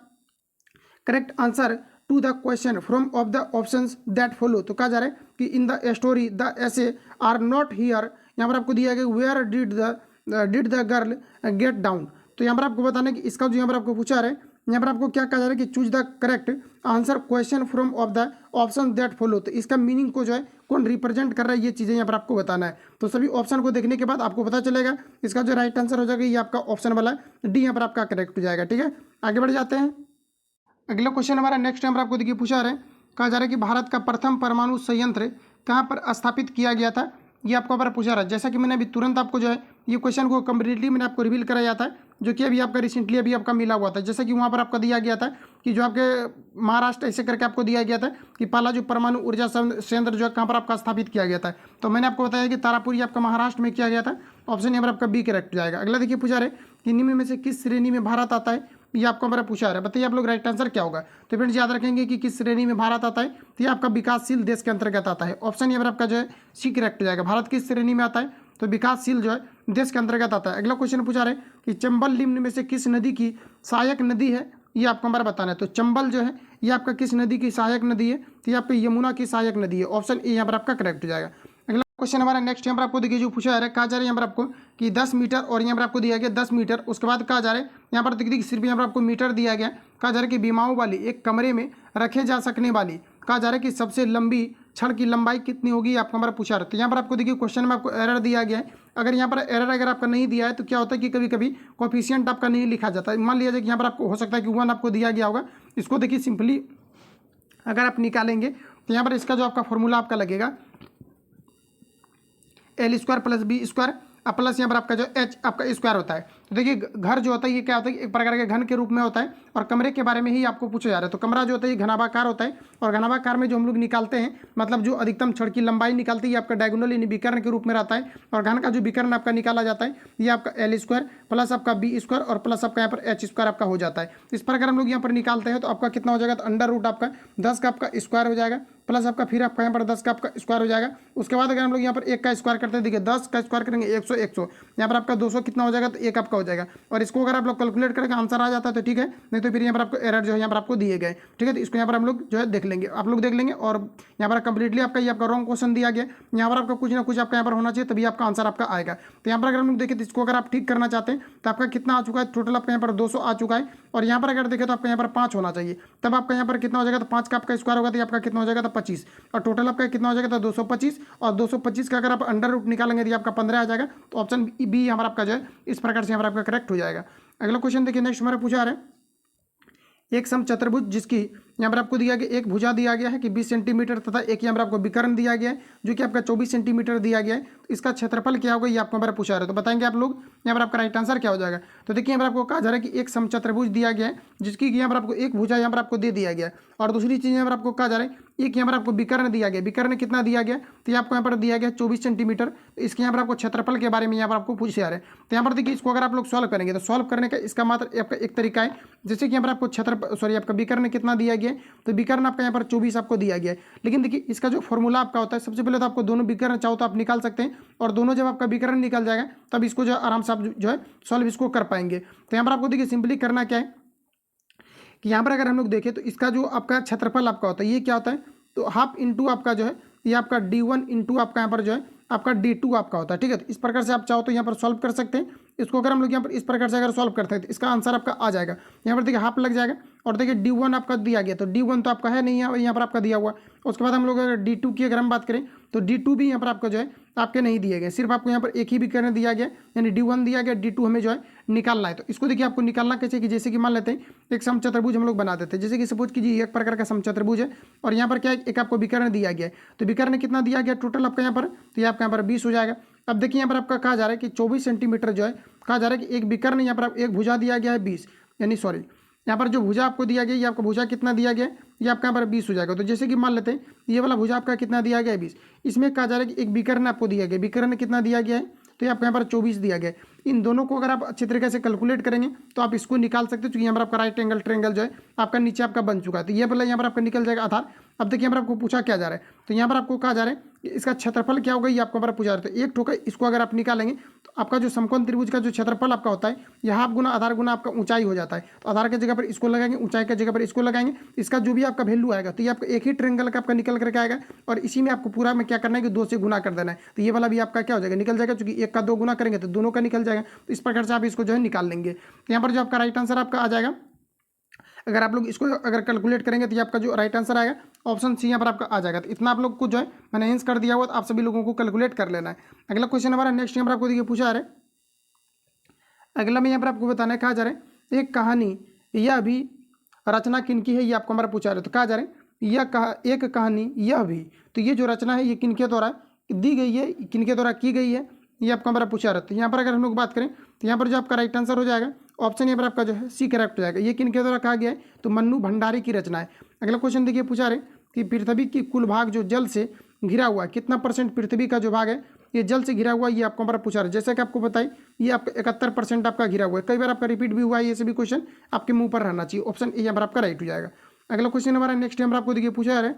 [SPEAKER 1] correct answer to the question from of the options that follow. तो कहा जा रहा है कि इन द स्टोरी द ऐसे आर नॉट हियर, यहाँ पर आपको दिया गया where did the girl get down. तो यहाँ पर आपको बताना है कि इसका जो यहाँ पर आपको पूछा रहा है, यहाँ पर आपको क्या कहा जा रहा है कि choose the correct answer question from of the option that follow. तो इसका मीनिंग को जो है कौन रिप्रेजेंट कर रहा है, ये चीज़ें यहाँ पर आपको बताना है। तो सभी ऑप्शन को देखने के बाद आपको पता चलेगा इसका जो राइट आंसर हो जाएगा ये आपका ऑप्शन वाला डी यहाँ पर आपका करेक्ट हो जाएगा। ठीक है, आगे बढ़ जाते हैं। अगला क्वेश्चन हमारा नेक्स्ट यहाँ पर आपको देखिए पूछा रहा है, कहा जा रहा है कि भारत का प्रथम परमाणु संयंत्र कहाँ पर स्थापित किया गया था, ये आपको हमारा पूछा रहा है। जैसा कि मैंने अभी तुरंत आपको जो है ये क्वेश्चन को कम्प्लीटली मैंने आपको रिवील कराया था, जो कि अभी आपका रिसेंटली अभी आपका मिला हुआ था। जैसे कि वहाँ पर आपका दिया गया था कि जो आपके महाराष्ट्र ऐसे करके आपको दिया गया था कि पहला जो परमाणु ऊर्जा संयंत्र जो है कहाँ पर आपका स्थापित किया गया था। तो मैंने आपको बताया कि तारापुर आपका महाराष्ट्र में किया गया था। ऑप्शन यहाँ पर आपका बी करेक्ट हो जाएगा। अगला देखिए पूछा रहे कि निम्न में से किस श्रेणी में भारत आता है, ये आपको हमारा पूछा रहा है। बताइए आप लोग राइट आंसर क्या होगा। तो फ्रेंड्स याद रखेंगे कि किस श्रेणी में भारत आता है, तो ये आपका विकासशील देश के अंतर्गत आता है। ऑप्शन यहाँ पर आपका जो है सी करेक्ट हो जाएगा। भारत किस श्रेणी में आता है, तो विकासशील जो है देश के अंतर्गत आता है। अगला क्वेश्चन पूछा रहे कि चंबल निम्न में से किस नदी की सहायक नदी है, ये आपको हमारा बताना है। तो चंबल जो है ये आपका किस नदी की सहायक नदी है, तो ये आपका यमुना की सहायक नदी है। ऑप्शन ए यहाँ पर आपका करेक्ट हो जाएगा। अगला क्वेश्चन हमारा नेक्स्ट यहाँ पर आपको देखिए जो पूछा जा रहा है, कहा जा रहा है यहाँ पर आपको कि 10 मीटर और यहाँ पर आपको दिया गया 10 मीटर। उसके बाद कहा जा रहा है यहाँ पर देखिए सिर्फ यहाँ पर आपको मीटर दिया गया। कहा जा रहा है कि बीमाओं वाली एक कमरे में रखे जा सकने वाली, कहा जा रहा है कि सबसे लंबी छड़ की लंबाई कितनी होगी, आपको हमारा पूछा रहा है। तो यहाँ पर आपको देखिए क्वेश्चन में आपको एरर दिया गया है। अगर यहाँ पर एरर अगर आपका नहीं दिया है तो क्या होता है कि कभी कभी कोफिशिएंट आपका नहीं लिखा जाता है। मान लिया जाए कि यहाँ पर आपको हो सकता है कि 1 आपको दिया गया होगा। इसको देखिए सिंपली अगर आप निकालेंगे तो यहाँ पर इसका जो आपका फॉर्मूला आपका लगेगा L square plus B square plus यहाँ पर आपका जो H आपका स्क्वायर होता है। तो देखिए घर जो होता है ये क्या होता है, एक प्रकार के घन के रूप में होता है। और कमरे के बारे में ही आपको पूछा जा रहा है। तो कमरा जो होता है ये घनाभाकार होता है, और घनाभाकार में जो हम लोग निकालते हैं मतलब जो अधिकतम छड़ की लंबाई निकालती है ये आपका डायगोनल यानी विकर्ण के रूप में रहता है। और घन का जो विकर्ण आपका निकाला जाता है ये आपका L स्क्वायर प्लस आपका बी स्क्वायर और प्लस आपका यहाँ पर H स्क्वायर आपका हो जाता है। इस प्रकार हम लोग यहाँ पर निकालते हैं तो आपका कितना हो जाएगा, तो अंडर रूट आपका 10 का आपका स्क्वायर हो जाएगा प्लस आपका फिर आपका यहाँ पर 10 का आपका स्क्वायर हो जाएगा। उसके बाद अगर हम लोग यहाँ पर 1 का स्क्वायर करते हैं, देखिए 10 का स्क्वायर करेंगे 100 यहाँ पर आपका 200 कितना हो जाएगा, तो 1 आपका हो जाएगा। और इसको अगर आप लोग कैलकुलेट करके आंसर आ जाता है तो ठीक है, नहीं तो फिर यहाँ पर आपको एरर जो है यहाँ पर आपको दिए गए। ठीक है, तो इसको यहाँ पर हम लोग जो है देख लेंगे, आप लोग देख लेंगे। और यहाँ पर कंप्लीटली आपका ये आपका रॉन्ग क्वेश्चन दिया गया। यहाँ पर आपका कुछ ना कुछ आपका यहाँ पर होना चाहिए तभी आपका आंसर आपका आएगा। तो यहाँ पर अगर हम लोग देखें तो इसको अगर आप ठीक करना चाहते हैं तो आपका कितना आ चुका है, टोटल आपका यहाँ पर 200 आ चुका है। और यहाँ पर अगर देखें तो आपका यहाँ पर 5 होना चाहिए, तब आपका यहाँ पर कितना हो जाएगा, तो 5 का आपका स्क्वायर होगा तो आपका कितना हो जाएगा, तो 25। और टोटल आपका कितना हो जाएगा, तो 225। और 225 का अगर आप अंडर रूट निकालेंगे तो आपका 15 आ जाएगा। तो ऑप्शन बी यहाँ पर आपका जो है इस प्रकार से यहाँ पर आपका करेक्ट हो जाएगा। अगला क्वेश्चन देखिए नेक्स्ट हमारा पूछा रहा है, एक समचतुर्भुज जिसकी यहाँ पर आपको दिया गया एक भुजा दिया गया है कि 20 सेंटीमीटर तथा एक यहाँ पर आपको विकर्ण दिया गया है जो कि आपका 24 सेंटीमीटर दिया गया है। तो इसका क्षेत्रफल क्या होगा ये आपको हमारा पूछा रहा है। तो बताएंगे आप लोग यहाँ पर आपका राइट आंसर क्या हो जाएगा। तो देखिए यहाँ पर आपको कहा जा रहा है कि एक समचतुर्भुज दिया गया है जिसकी यहाँ पर आपको एक भुजा यहाँ पर आपको दे दिया गया है। और दूसरी चीज़ यहाँ पर आपको कहा जा रहा है एक यहाँ पर आपको विकर्ण दिया गया। विकर्ण कितना दिया गया, तो ये आपको यहाँ पर दिया गया 24 सेंटीमीटर। इसके यहाँ पर आपको क्षेत्रफल के बारे में यहाँ पर आपको पूछे जा रहे हैं। तो यहाँ पर देखिए इसको अगर आप लोग सॉल्व करेंगे तो सॉल्व करने का इसका मात्र आपका एक तरीका है, जैसे कि यहाँ पर आपको आपका विकर्ण कितना दिया गया है, तो विकर्ण आपका यहाँ पर 24 आपको दिया गया है। लेकिन देखिए इसका जो फॉर्मूला आपका होता है, सबसे पहले तो आपको दोनों विकर्ण चाहो तो आप निकाल सकते हैं, और दोनों जब आपका विकर्ण निकल जाएगा तब इसको जो आराम से आप जो है सॉल्व इसको कर पाएंगे। तो यहाँ पर आपको देखिए सिंपली करना क्या है कि यहाँ पर अगर हम लोग देखें तो इसका जो आपका क्षेत्रफल आपका होता है ये क्या होता है, तो हाफ इंटू आपका जो है ये आपका d1 इंटू आपका यहाँ पर जो है आपका d2 आपका होता है। ठीक है, तो इस प्रकार से आप चाहो तो यहाँ पर सॉल्व कर सकते हैं। इसको अगर हम लोग यहाँ पर इस प्रकार से अगर सॉल्व करते हैं तो इसका आंसर आपका आ जाएगा। यहाँ पर देखिए हाफ लग जाएगा, और देखिए d1 आपका दिया गया, तो d1 तो आपका है नहीं यहाँ पर आपका दिया हुआ। उसके बाद हम लोग अगर d2 की अगर हम बात करें तो D2 भी यहाँ पर आपको जो है आपके नहीं दिए गए, सिर्फ आपको यहाँ पर एक ही विकर्ण दिया गया, यानी D1 दिया गया, D2 हमें जो है निकालना है। तो इसको देखिए आपको निकालना कैसे कि जैसे कि मान लेते हैं एक समचतुर्भुज हम लोग बना देते हैं, जैसे कि सपोज कीजिए एक प्रकार का समचतुर्भुज है और यहाँ पर क्या है, एक आपको विकर्ण दिया गया है। तो विकर्ण कितना दिया गया टोटल आपका यहाँ पर, तो ये आपका यहाँ पर 20 हो जाएगा। अब देखिए यहाँ पर आपका कहा जा रहा है कि 24 सेंटीमीटर जो है कहा जा रहा है कि एक विकर्ण यहाँ पर एक भुजा दिया गया है 20, यानी सॉरी यहाँ पर जो भुजा आपको दिया गया, ये आपका भुजा कितना दिया गया है, ये आपका यहाँ पर 20 हो जाएगा। तो जैसे कि मान लेते हैं ये वाला भुजा आपका कितना दिया गया है 20, इसमें कहा जा रहा है कि एक विकर्ण आपको दिया गया, विकर्ण कितना दिया गया है, तो ये आपको यहाँ पर 24 दिया गया है। इन दोनों को अगर आप अच्छी तरीके से कैलकुलेट करेंगे तो आप इसको निकाल सकते हो, क्योंकि यहाँ पर आपका राइट एंगल ट्रायंगल जो है आपका नीचे आपका बन चुका है। तो ये पहले यहाँ पर आपका निकल जाएगा आधार। अब देखिए यहाँ पर आपको पूछा क्या जा रहा है, तो यहाँ पर आपको कहा जा रहा है कि इसका क्षेत्रफल क्या होगा, ये आपको यहाँ पर पूछा रहा है। तो एक ठोका इसको अगर आप निकालेंगे तो आपका जो समकोण त्रिभुज का जो क्षेत्रफल आपका होता है, यह हाफ गुना आधार गुना आपका ऊंचाई हो जाता है। तो आधार की जगह पर इसको लगाएंगे, ऊंचाई की जगह पर इसको लगाएंगे, इसका जो भी आपका वैल्यू आएगा तो ये आपका एक ही ट्रायंगल का आपका निकल करके आएगा और इसी में आपको पूरा में क्या करना है कि 2 से गुना कर देना है। तो ये वाला भी आपका क्या हो जाएगा, निकल जाएगा, क्योंकि एक का 2 गुना करेंगे तो दोनों का निकल जाएगा। तो इस प्रकार से आप इसको जो है निकाल लेंगे। यहाँ पर जो आपका राइट आंसर आपका आ जाएगा, अगर आप लोग इसको अगर कैलकुलेट करेंगे तो ये आपका जो राइट आंसर आएगा ऑप्शन सी यहाँ पर आपका आ जाएगा। तो इतना आप लोग को जो है मैंने आंसर कर दिया हुआ, तो आप सभी लोगों को कैलकुलेट कर लेना है। अगला क्वेश्चन हमारा नेक्स्ट यहाँ पर आपको देखिए पूछा है, अगला में यहाँ पर आपको बताना है, कहा जा रहा है एक कहानी यह भी रचना किनकी है, ये आपको हमारा पूछा रहे। तो कहा जा रहा है यह एक कहानी यह भी, तो ये जो रचना है ये किनके द्वारा दी गई है, किनके द्वारा की गई है, ये आपको हमारा पूछा रहता है। यहाँ पर अगर हम लोग बात करें तो यहाँ पर जो आपका राइट आंसर हो जाएगा ऑप्शन यहाँ पर आपका जो है सी करेक्ट हो जाएगा। ये किनके द्वारा कहा गया है, तो मन्नू भंडारी की रचना है। अगला क्वेश्चन देखिए पूछा रहे कि पृथ्वी की कुल भाग जो जल से घिरा हुआ है, कितना % पृथ्वी का जो भाग है ये जल से घिरा हुआ है, ये आपको हमारा पूछा रहे। जैसा कि आपको बताइए ये आपका 71% आपका घिरा हुआ है, कई बार आपका रिपीट भी हुआ है, ये सभी क्वेश्चन आपके मुंह पर रहना चाहिए। ऑप्शन ए यहाँ पर आपका राइट हो जाएगा। अगला क्वेश्चन हमारा नेक्स्ट यहाँ पर आपको देखिए पूछा रहे,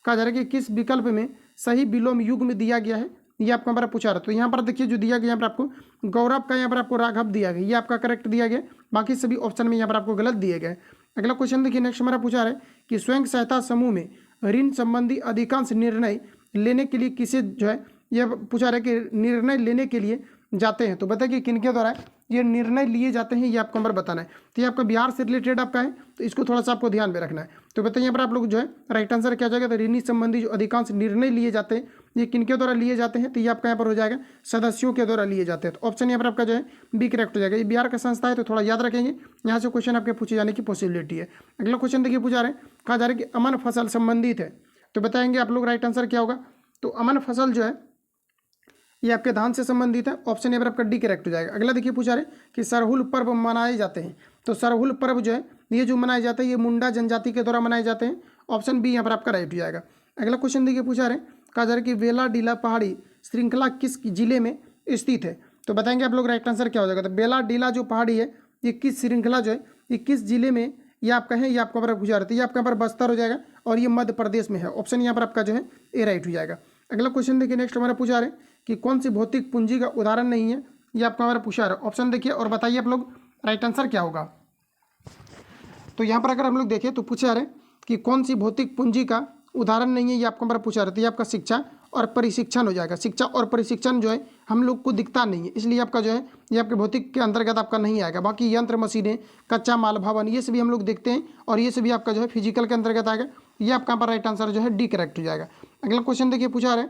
[SPEAKER 1] कहा जा रहा है कि किस विकल्प में सही विलोम युग्म दिया गया है, ये आपको हमारा पूछा रहा है। तो यहाँ पर देखिए जो दिया गया यहाँ पर आपको गौरव का यहाँ पर आपको राघव दिया गया, ये आपका करेक्ट दिया गया, बाकी सभी ऑप्शन में यहाँ पर आपको गलत दिए गए। अगला क्वेश्चन देखिए नेक्स्ट हमारा पूछा रहा है कि स्वयं सहायता समूह में ऋण संबंधी अधिकांश निर्णय लेने के लिए किसे जो है यह पूछा रहा है कि निर्णय लेने के लिए जाते हैं। तो बताइए किनके द्वारा ये निर्णय लिए जाते हैं, ये आपको नंबर बताना है। तो ये आपका बिहार से रिलेटेड आपका है, तो इसको थोड़ा सा आपको ध्यान में रखना है। तो बताइए यहाँ पर आप लोग जो है राइट आंसर क्या हो जाएगा, तो ऋण संबंधी जो अधिकांश निर्णय लिए जाते हैं ये किनके द्वारा लिए जाते हैं, तो ये आपका यहाँ पर हो जाएगा सदस्यों के द्वारा लिए जाते हैं। तो ऑप्शन यहाँ पर आपका जो है बी करेक्ट हो जाएगा। ये बिहार का संस्था है तो थोड़ा याद रखेंगे, यहाँ से क्वेश्चन आपके पूछे जाने की पॉसिबिलिटी है। अगला क्वेश्चन देखिए पूछा रहे, कहा जा रहा है कि अमन फसल संबंधित है, तो बताएंगे आप लोग राइट आंसर क्या होगा। तो अमन फसल जो है ये आपके धान से संबंधित है, ऑप्शन यहाँ पर आपका डी करेक्ट हो जाएगा। अगला देखिए पूछा रहे कि सरहुल पर्व मनाए जाते हैं, तो सरहुल पर्व जो है ये जो मनाए जाते हैं ये मुंडा जनजाति के द्वारा मनाए जाते हैं, ऑप्शन बी यहाँ पर आपका राइट हो जाएगा। अगला क्वेश्चन देखिए पूछा रहे, कहा जा रहा है कि वेला डीला पहाड़ी श्रृंखला किस जिले में स्थित है, तो बताएंगे आप लोग राइट आंसर क्या हो जाएगा। तो बेला डीला जो पहाड़ी है ये किस श्रृंखला जो है ये किस जिले में ये आपका है, ये आपको यहाँ पर पूछा रहे, तो ये आपका यहाँ पर बस्तर हो जाएगा और ये मध्य प्रदेश में है, ऑप्शन यहाँ पर आपका जो है ए राइट हो जाएगा। अगला क्वेश्चन देखिए नेक्स्ट हमारा पूछा रहे कि कौन सी भौतिक पूंजी का उदाहरण नहीं है, ये आपको हमारा पूछा रहा है। ऑप्शन देखिए और बताइए आप लोग राइट आंसर क्या होगा। तो यहाँ पर अगर हम लोग देखें तो पूछा रहे कि कौन सी भौतिक पूंजी का उदाहरण नहीं है, ये आपको हमारा पूछा रहा है। तो ये आपका शिक्षा और प्रशिक्षण हो जाएगा। शिक्षा और प्रशिक्षण जो है हम लोग को दिखता नहीं है, इसलिए आपका जो है ये आपके भौतिक के अंतर्गत आपका नहीं आएगा। बाकी यंत्र मशीनें कच्चा माल भवन ये सभी हम लोग देखते हैं और ये सभी आपका जो है फिजिकल के अंतर्गत आएगा। ये आपका पर राइट आंसर जो है डी करेक्ट हो जाएगा। अगला क्वेश्चन देखिए पूछा रहे,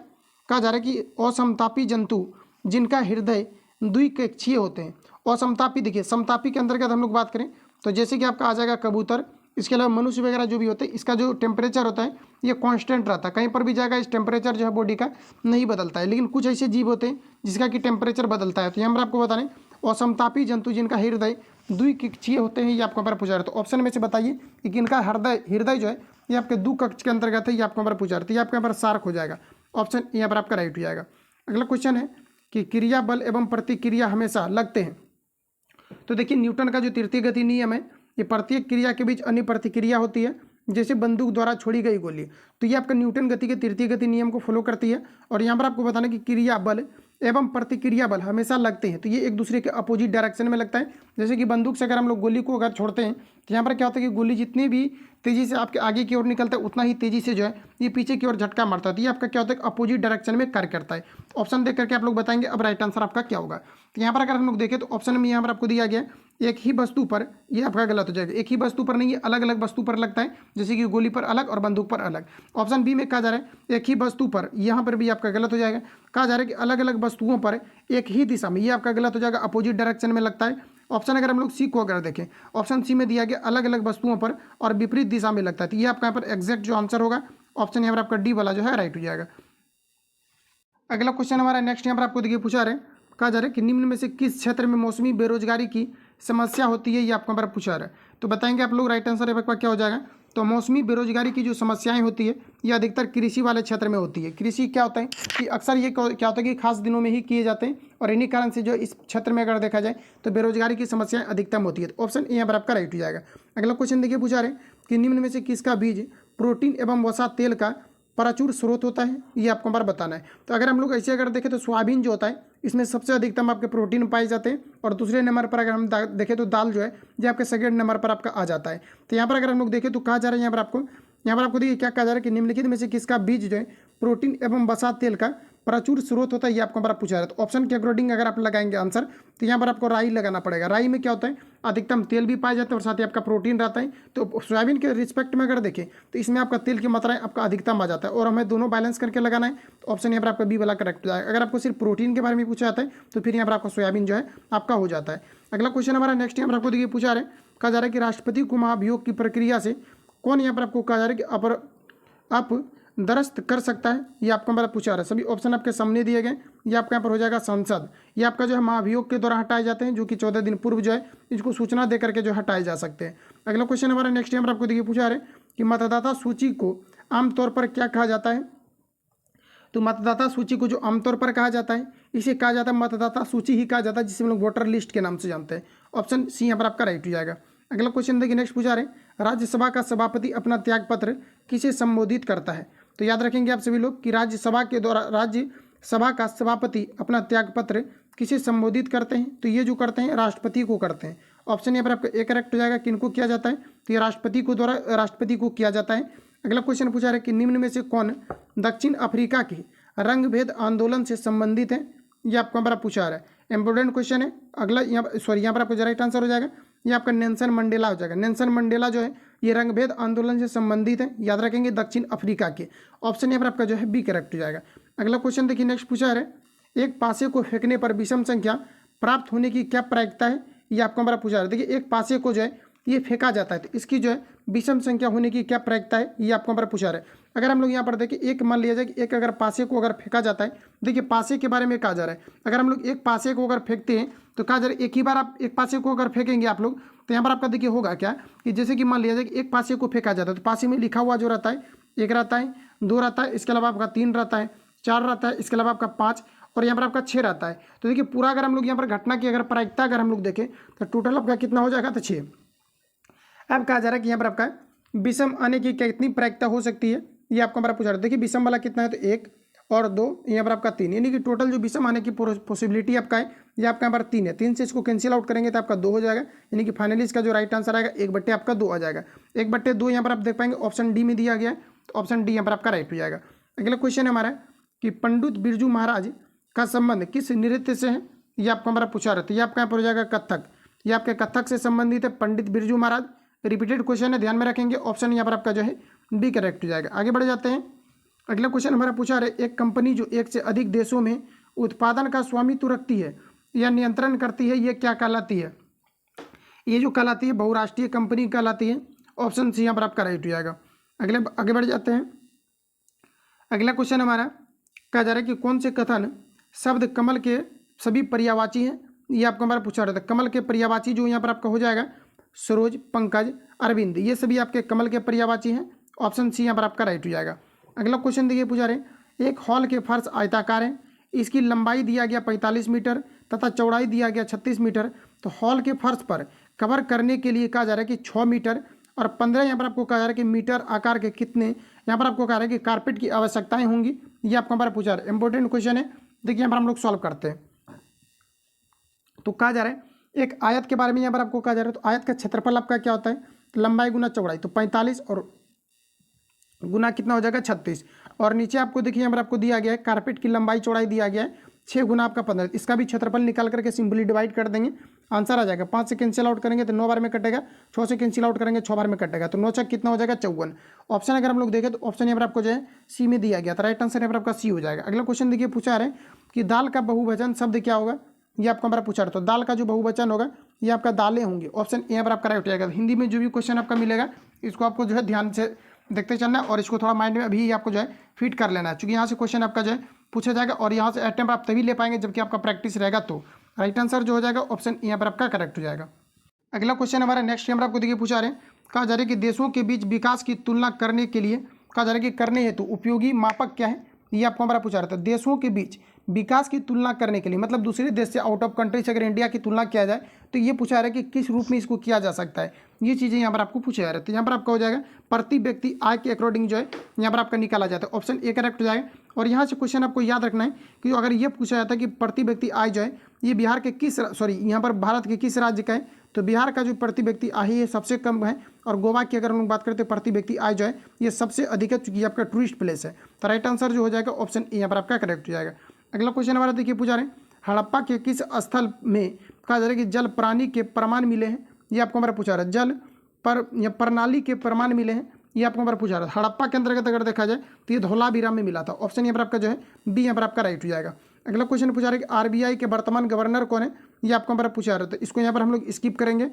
[SPEAKER 1] कहा जा रहा है कि असमतापी जंतु जिनका हृदय द्विकक्षीय होते हैं। असमतापी देखिए समतापी के अंतर्गत हम लोग बात करें तो जैसे कि आपका आ जाएगा कबूतर, इसके अलावा मनुष्य वगैरह जो भी होते हैं इसका जो टेम्परेचर होता है ये कांस्टेंट रहता है, कहीं पर भी जाएगा इस टेम्परेचर जो है बॉडी का नहीं बदलता है। लेकिन कुछ ऐसे जीव होते हैं जिसका कि टेम्परेचर बदलता है। तो यहाँ पर आपको बताने असमतापी जंतु जिनका हृदय द्विकक्षीय होते हैं, ये आपको पर पूछा रहे। तो ऑप्शन में से बताइए कि इनका हृदय जो है ये आपके दो कक्ष के अंतर्गत है, ये आपको पर पूछा रहे। तो ये आपके यहाँ पर सार्क हो जाएगा, ऑप्शन यहाँ पर आपका राइट हो जाएगा। अगला क्वेश्चन है कि क्रिया बल एवं प्रतिक्रिया हमेशा लगते हैं। तो देखिए न्यूटन का जो तृतीय गति नियम है ये प्रत्येक क्रिया के बीच अन्य प्रतिक्रिया होती है, जैसे बंदूक द्वारा छोड़ी गई गोली। तो ये आपका न्यूटन गति के तृतीय गति नियम को फॉलो करती है। और यहाँ पर आपको बताना कि क्रिया बल एवं प्रतिक्रिया बल हमेशा लगते हैं, तो ये एक दूसरे के अपोजिट डायरेक्शन में लगता है। जैसे कि बंदूक से अगर हम लोग गोली को अगर छोड़ते हैं तो यहाँ पर क्या होता है कि गोली जितनी भी तेज़ी से आपके आगे की ओर निकलता है उतना ही तेज़ी से जो है ये पीछे की ओर झटका मारता है। तो ये आपका क्या होता है अपोजिट डायरेक्शन में कार्य करता है। ऑप्शन देख करके आप लोग बताएंगे अब राइट आंसर आपका क्या होगा। तो यहाँ पर अगर हम लोग देखें तो ऑप्शन में यहाँ पर आपको दिया गया एक ही वस्तु पर, ये आपका गलत हो जाएगा। एक ही वस्तु पर नहीं, ये अलग अलग वस्तु पर लगता है, जैसे कि गोली पर अलग और बंदूक पर अलग। ऑप्शन बी में कहा जा रहा है एक ही वस्तु पर, यहाँ पर भी आपका गलत हो जाएगा। कहा जा रहा है कि अलग अलग वस्तुओं पर एक ही दिशा में, ये आपका गलत हो जाएगा, अपोजिट डायरेक्शन में लगता है। ऑप्शन अगर हम लोग सी को अगर देखें, ऑप्शन सी में दिया गया अलग अलग वस्तुओं पर और विपरीत दिशा में लगता है, तो ये आपका यहाँ पर एग्जैक्ट जो आंसर होगा ऑप्शन यहाँ पर आपका डी वाला जो है राइट हो जाएगा। अगला क्वेश्चन हमारा नेक्स्ट यहाँ पर आपको देखिए पूछा रहे, कहा जा रहा है कि निम्न में से किस क्षेत्र में मौसमी बेरोजगारी की समस्या होती है, ये आपको हमारा पूछा रहा है। तो बताएंगे आप लोग राइट आंसर आपका क्या हो जाएगा। तो मौसमी बेरोजगारी की जो समस्याएं होती है ये अधिकतर कृषि वाले क्षेत्र में होती है। कृषि क्या होता है कि अक्सर ये क्या होता है कि खास दिनों में ही किए जाते हैं और इन्हीं कारण से जो इस क्षेत्र में अगर देखा जाए तो बेरोजगारी की समस्याएं अधिकतम होती है। तो ऑप्शन ए यहाँ पर आपका राइट हो जाएगा। अगला क्वेश्चन देखिए पूछा रहे कि निम्न में से किसका बीज प्रोटीन एवं वसा तेल का प्रचुर स्रोत होता है, ये आपको बार बताना है। तो अगर हम लोग ऐसे अगर देखें तो सोयाबीन जो होता है इसमें सबसे अधिकतम आपके प्रोटीन पाए जाते हैं, और दूसरे नंबर पर अगर हम देखें तो दाल जो है ये आपके सेकंड नंबर पर आपका आ जाता है। तो यहाँ पर अगर हम लोग देखें तो कहा जा रहा है यहाँ पर आपको देखिए क्या कहा जा रहा है कि निम्नलिखित में से किसका बीज जो है प्रोटीन एवं वसा तेल का प्रचुर स्रोत होता है, ये आपको हमारा पूछा रहा है। तो ऑप्शन के अकॉर्डिंग अगर आप लगाएंगे आंसर तो यहाँ पर आपको राई लगाना पड़ेगा। राई में क्या होता है अधिकतम तेल भी पाया जाता है और साथ ही आपका प्रोटीन रहता है। तो सोयाबीन के रिस्पेक्ट में अगर देखें तो इसमें आपका तेल की मात्रा आपका अधिकतम आ जाता है और हमें दोनों बैलेंस करके लगाना है। तो ऑप्शन यहाँ पर आपका बी वाला करेक्ट हो जाएगा। अगर आपको सिर्फ प्रोटीन के बारे में पूछा जाता है तो फिर यहाँ पर आपका सोयाबीन जो है आपका हो जाता है। अगला क्वेश्चन हमारा नेक्स्ट यहाँ पर आपको देखिए पूछा रहे, कहा जा रहा है कि राष्ट्रपति को महाभियोग की प्रक्रिया से कौन यहाँ पर आपको कहा जा रहा है कि आप दरस्त कर सकता है, ये आपको हमारा पूछा रहा है। सभी ऑप्शन आपके सामने दिए गए। ये आपका यहाँ पर हो जाएगा संसद। ये आपका जो है महाभियोग के द्वारा हटाए जाते हैं, जो कि 14 दिन पूर्व जो है इसको सूचना दे करके जो हटाए जा सकते हैं। अगला क्वेश्चन हमारा नेक्स्ट यहाँ पर आपको देखिए पूछा रहे कि मतदाता सूची को आमतौर पर क्या कहा जाता है। तो मतदाता सूची को जो आमतौर पर कहा जाता है इसे कहा जाता है मतदाता सूची ही कहा जाता है, जिसे हम लोग वोटर लिस्ट के नाम से जानते हैं। ऑप्शन सी यहाँ पर आपका राइट हो जाएगा। अगला क्वेश्चन देखिए नेक्स्ट पूछा रहे, राज्यसभा का सभापति अपना त्यागपत्र किसे संबोधित करता है। तो याद रखेंगे आप सभी लोग कि राज्यसभा का सभापति अपना त्यागपत्र किसे संबोधित करते हैं। तो ये जो करते हैं राष्ट्रपति को करते हैं। ऑप्शन यहाँ पर आपका एक करेक्ट हो जाएगा। किनको किया जाता है तो ये राष्ट्रपति को किया जाता है। अगला क्वेश्चन पूछा रहा है कि निम्न में से कौन दक्षिण अफ्रीका के रंगभेद आंदोलन से संबंधित है, ये आपको हमारा पूछा रहा है। इंपॉर्टेंट क्वेश्चन है। अगला यहाँ पर आपको राइट आंसर हो जाएगा, ये आपका नेल्सन मंडेला हो जाएगा। नेल्सन मंडेला जो है ये रंगभेद आंदोलन से संबंधित है, याद रखेंगे दक्षिण अफ्रीका के। ऑप्शन यहाँ पर आपका जो है बी करेक्ट हो जाएगा। अगला क्वेश्चन देखिए नेक्स्ट पूछा है, एक पासे को फेंकने पर विषम संख्या प्राप्त होने की क्या प्रायिकता है, ये आपको हमारा पूछा है। देखिए एक पासे को जो है ये फेंका जाता है तो इसकी जो है विषम संख्या होने की क्या प्रायिकता है, ये आपको हमारा पूछा रहा है। अगर हम लोग यहाँ पर देखें एक मान लिया जाए कि एक अगर पासे को अगर फेंका जाता है, देखिए पासे के बारे में कहा जा रहा है। अगर हम लोग एक पासे को अगर फेंकते हैं तो कहा जा रहा है एक ही बार आप एक पासे को अगर फेंकेंगे आप लोग तो यहाँ पर आपका देखिए होगा क्या कि जैसे कि मान लिया जाए कि एक पासे को फेंका जाता है तो पासे में लिखा हुआ जो रहता है एक रहता है, दो रहता है, इसके अलावा आपका 3 रहता है, 4 रहता है, इसके अलावा आपका 5 और यहाँ पर आपका 6 रहता है। तो देखिए पूरा अगर हम लोग यहाँ पर घटना की अगर प्रायिकता अगर हम लोग देखें तो टोटल आपका कितना हो जाएगा तो 6। अब कहा जा रहा है कि यहाँ पर आपका विषम आने की कितनी प्रायिकता हो सकती है, ये आपको हमारा पूछा रहा है। देखिए विषम वाला कितना है तो 1 और 2, यहाँ पर आपका 3, यानी कि टोटल जो विषम आने की पॉसिबिलिटी आपका है ये आपका यहाँ पर 3 है। 3 से इसको कैंसिल आउट करेंगे तो आपका 2 हो जाएगा, यानी कि फाइनली इसका जो राइट आंसर आएगा 1/2 आपका 2 आ जाएगा। 1/2 यहाँ पर आप देख पाएंगे ऑप्शन डी में दिया गया है, तो ऑप्शन डी यहाँ पर आपका राइट हो जाएगा। अगला क्वेश्चन हमारा कि पंडित बिरजू महाराज का संबंध किस नृत्य से है, ये आपको हमारा पूछा रहा है। तो ये आपका यहाँ पर हो जाएगा कथक, ये आपके कथक से संबंधित है पंडित बिरजू महाराज। रिपीटेड क्वेश्चन है, ध्यान में रखेंगे। ऑप्शन यहाँ पर आपका जो है बी करेक्ट हो जाएगा। आगे बढ़ जाते हैं। अगला क्वेश्चन हमारा पूछा रहे, एक कंपनी जो एक से अधिक देशों में उत्पादन का स्वामित्व रखती है या नियंत्रण करती है, ये क्या कहलाती है। ये जो कहलाती है बहुराष्ट्रीय कंपनी कहलाती है। ऑप्शन सी यहाँ पर आपका राइट हो जाएगा। आगे बढ़ जाते हैं। अगला क्वेश्चन हमारा कहा जा रहा है कि कौन से कथन शब्द कमल के सभी पर्यायवाची हैं, ये आपको हमारा पूछा रहा था। कमल के पर्यायवाची जो यहाँ पर आपका हो जाएगा सरोज, पंकज, अरविंद, ये सभी आपके कमल के पर्यायवाची हैं। ऑप्शन सी यहाँ पर आपका राइट हो जाएगा। अगला क्वेश्चन देखिए पूछा रहे, एक हॉल के फर्श आयताकार है, इसकी लंबाई दिया गया 45 मीटर तथा चौड़ाई दिया गया 36 मीटर। तो हॉल के फर्श पर कवर करने के लिए कहा जा रहा है कि 6 मीटर और 15 यहाँ पर आपको कहा जा रहा है कि मीटर आकार के कितने यहाँ पर आपको कहा रहा है कि कारपेट की आवश्यकताएं होंगी, ये आपको हमारा पूछा रहा है। इंपॉर्टेंट क्वेश्चन है, देखिए यहाँ पर हम लोग सॉल्व करते हैं। तो कहा जा रहा है एक आयत के बारे में यहाँ पर आपको कहा जा रहा है। तो आयत का क्षेत्रफल आपका क्या होता है, तो लंबाई गुना चौड़ाई, तो 45 और गुना कितना हो जाएगा 36। और नीचे आपको देखिए यहाँ पर आपको दिया गया है कारपेट की लंबाई चौड़ाई दिया गया है 6 गुना आपका 15, इसका भी क्षेत्रफल निकाल करके सिंपली डिवाइड कर देंगे, आंसर आ जाएगा। 5 से कैंसिल आउट करेंगे तो 9 बार में कटेगा, 6 से कैंसिल आउट करेंगे 6 बार में कटेगा, तो 9 छक कितना हो जाएगा 54। ऑप्शन अगर हम लोग देखें तो ऑप्शन यहाँ पर आपको जो है सी में दिया गया था, राइट आंसर यहाँ पर आपका सी हो जाएगा। अगला क्वेश्चन देखिए पूछा रहे कि दाल का बहुवचन शब्द क्या होगा, ये आपको हमारा पूछा रहा, तो दाल का जो बहुवचन होगा ये आपका दालें होंगी, ऑप्शन यहाँ पर आपका राइट हो जाएगा। हिंदी में जो भी क्वेश्चन आपका मिलेगा इसको आपको जो है ध्यान से देखते चलना है और इसको थोड़ा माइंड में अभी आपको जो है फिट कर लेना है, क्योंकि यहाँ से क्वेश्चन आपका जो है पूछा जाएगा और यहाँ से अटेम्प्ट आप तभी ले पाएंगे जबकि आपका प्रैक्टिस रहेगा, तो राइट आंसर जो हो जाएगा ऑप्शन यहाँ पर आपका करेक्ट हो जाएगा। अगला क्वेश्चन हमारा नेक्स्ट यहाँ पर आपको देखिए पूछा रहे हैं, कहा जा रहा है कि देशों के बीच विकास की तुलना करने के लिए कहा जा रहा है कि करने हेतु उपयोगी मापक क्या है, ये आपको हमारा पूछा रहा था। देशों के बीच विकास की तुलना करने के लिए मतलब दूसरे देश से आउट ऑफ कंट्री से अगर इंडिया की तुलना किया जाए तो ये पूछा रहा है कि किस रूप में इसको किया जा सकता है, ये चीज़ें यहाँ पर आपको पूछा जा रहा है। तो यहाँ पर आपका हो जाएगा प्रति व्यक्ति आय के अकॉर्डिंग जो है यहाँ पर आपका निकाला जाता है, ऑप्शन ए करेक्ट हो जाएगा। और यहाँ से क्वेश्चन आपको याद रखना है कि अगर ये पूछा जाता है कि प्रति व्यक्ति आय जो है ये बिहार के किस यहाँ पर भारत के किस राज्य का है, तो बिहार का जो प्रति व्यक्ति आय है ये सबसे कम है और गोवा की अगर हम लोग बात करते हैं प्रति व्यक्ति आय जो है ये सबसे अधिक है, चूंकि आपका टूरिस्ट प्लेस है। तो राइट आंसर जो हो जाएगा ऑप्शन ए यहाँ पर आपका करेक्ट हो जाएगा। अगला क्वेश्चन हमारा देखिए पूछा रहे हड़प्पा के किस स्थल में कहा जा रहा है कि जल प्राणी के प्रमाण मिले हैं, ये आपको हमारा पूछा रहा है। जल पर या प्रणाली के प्रमाण मिले हैं, ये आपको हमारा पूछा रहा है। हड़प्पा के अंतर्गत अगर देखा जाए तो ये धौलावीरा में मिला था, ऑप्शन यहाँ पर आपका जो है बी यहाँ पर आपका राइट हो जाएगा। अगला क्वेश्चन पूछा रहा है कि आरबीआई के वर्तमान गवर्नर कौन है, ये आपको हमारा पूछा रहा है। तो इसको यहाँ पर हम लोग स्किप करेंगे,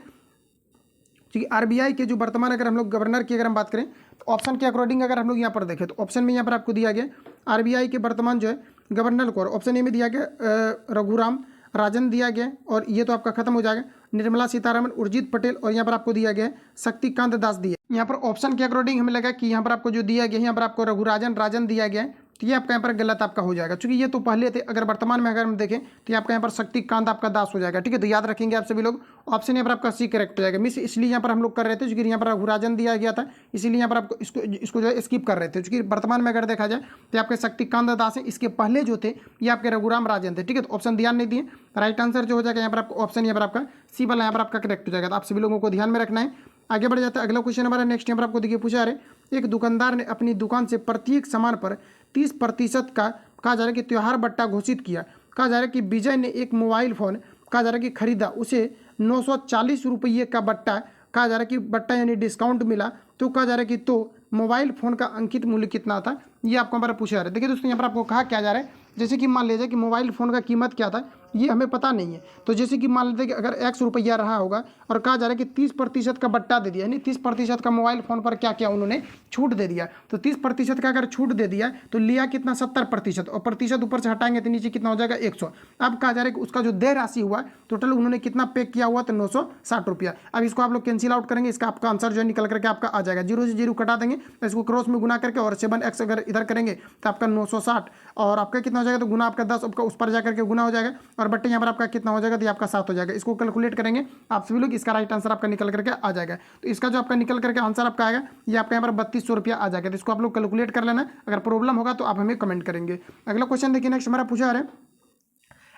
[SPEAKER 1] क्योंकि आरबीआई के जो वर्तमान अगर हम लोग गवर्नर की अगर हम बात करें तो ऑप्शन के अकॉर्डिंग अगर हम लोग यहाँ पर देखें तो ऑप्शन में यहाँ पर आपको दिया गया आरबीआई के वर्तमान जो है गवर्नर को, ऑप्शन ए में दिया गया रघुराम राजन दिया गया और ये तो आपका खत्म हो जाएगा, निर्मला सीतारमण, उर्जित पटेल और यहाँ पर आपको दिया गया शक्तिकांत दास दिया। यहाँ पर ऑप्शन के अकॉर्डिंग हमें लगा कि यहाँ पर आपको जो दिया गया है यहाँ पर आपको रघुराजन राजन दिया गया है, तो ये आपका यहाँ पर गलत आपका हो जाएगा, क्योंकि ये तो पहले थे। अगर वर्तमान में अगर हम देखें तो ये आपका यहाँ पर शक्तिकांत आपका दास हो जाएगा, ठीक है। तो याद रखेंगे आप सभी लोग, ऑप्शन यहाँ पर आपका सी करेक्ट हो जाएगा। मिस इसलिए यहाँ पर हम लोग कर रहे थे क्योंकि यहाँ पर रघुराजन दिया गया था, इसीलिए यहाँ पर आपको इसको जो है स्किप कर रहे थे, क्योंकि वर्तमान में अगर देखा जाए तो आपके शक्तिकांत दास हैं, इसके पहले जो थे ये आपके रघुराम राजन थे, ठीक है। तो ऑप्शन ध्यान नहीं दिए, राइट आंसर जो हो जाएगा यहाँ पर आपको ऑप्शन यहाँ पर आपका सी वाला यहाँ पर आपका करेक्ट हो जाएगा। तो आप सभी लोगों को ध्यान में रखना है। आगे बढ़ जाता है, अगला क्वेश्चन हमारा नेक्स्ट यहाँ पर आपको देखिए पूछा रहे एक दुकानदार ने अपनी दुकान से प्रत्येक सामान पर 30% का कहा जा रहा है कि त्योहार बट्टा घोषित किया। कहा जा रहा है कि विजय ने एक मोबाइल फ़ोन कहा जा रहा है कि खरीदा, उसे 940 रुपये का बट्टा कहा जा रहा है कि बट्टा यानी डिस्काउंट मिला, तो कहा जा रहा है कि तो मोबाइल फ़ोन का अंकित मूल्य कितना था, ये आपको हमारा पूछा जा रहा है। देखिए दोस्तों यहाँ पर आपको कहा क्या जा रहा है, जैसे कि मान लीजिए कि मोबाइल फ़ोन का कीमत क्या था ये हमें पता नहीं है, तो जैसे कि मान लेते हैं कि अगर 100 रुपया रहा होगा और कहा जा रहा है कि 30% का बट्टा दे दिया, यानी 30% का मोबाइल फ़ोन पर क्या क्या उन्होंने छूट दे दिया, तो 30% का अगर छूट दे दिया तो लिया कितना 70% और प्रतिशत ऊपर से हटाएंगे तो नीचे कितना हो जाएगा 100। अब कहा जा रहा है कि उसका जो देय राशि हुआ टोटल उन्होंने कितना पे किया हुआ तो 960 रुपया। अब इसको आप लोग कैंसिल आउट करेंगे, इसका आपका आंसर जो है निकल करके आपका आ जाएगा, 0 से 0 कटा देंगे, इसको क्रॉस में गुना करके और 7x अगर इधर करेंगे तो आपका 960 और आपका कितना हो जाएगा तो गुना आपका 10 आपका उस पर जाकर के गुना हो जाएगा और बट्टे यहाँ पर आपका कितना हो जाएगा तो आपका 7 हो जाएगा। इसको कैलकुलेट करेंगे आप सभी लोग, इसका राइट आंसर आपका निकल करके आ जाएगा। तो इसका जो आपका निकल करके आंसर आपका आएगा ये आपका यहाँ पर 3200 रुपया आ जाएगा। तो इसको आप लोग कैलकुलेट कर लेना, अगर प्रॉब्लम होगा तो आप हमें कमेंट करेंगे। अगला क्वेश्चन देखिए नेक्स्ट हमारा पूछा है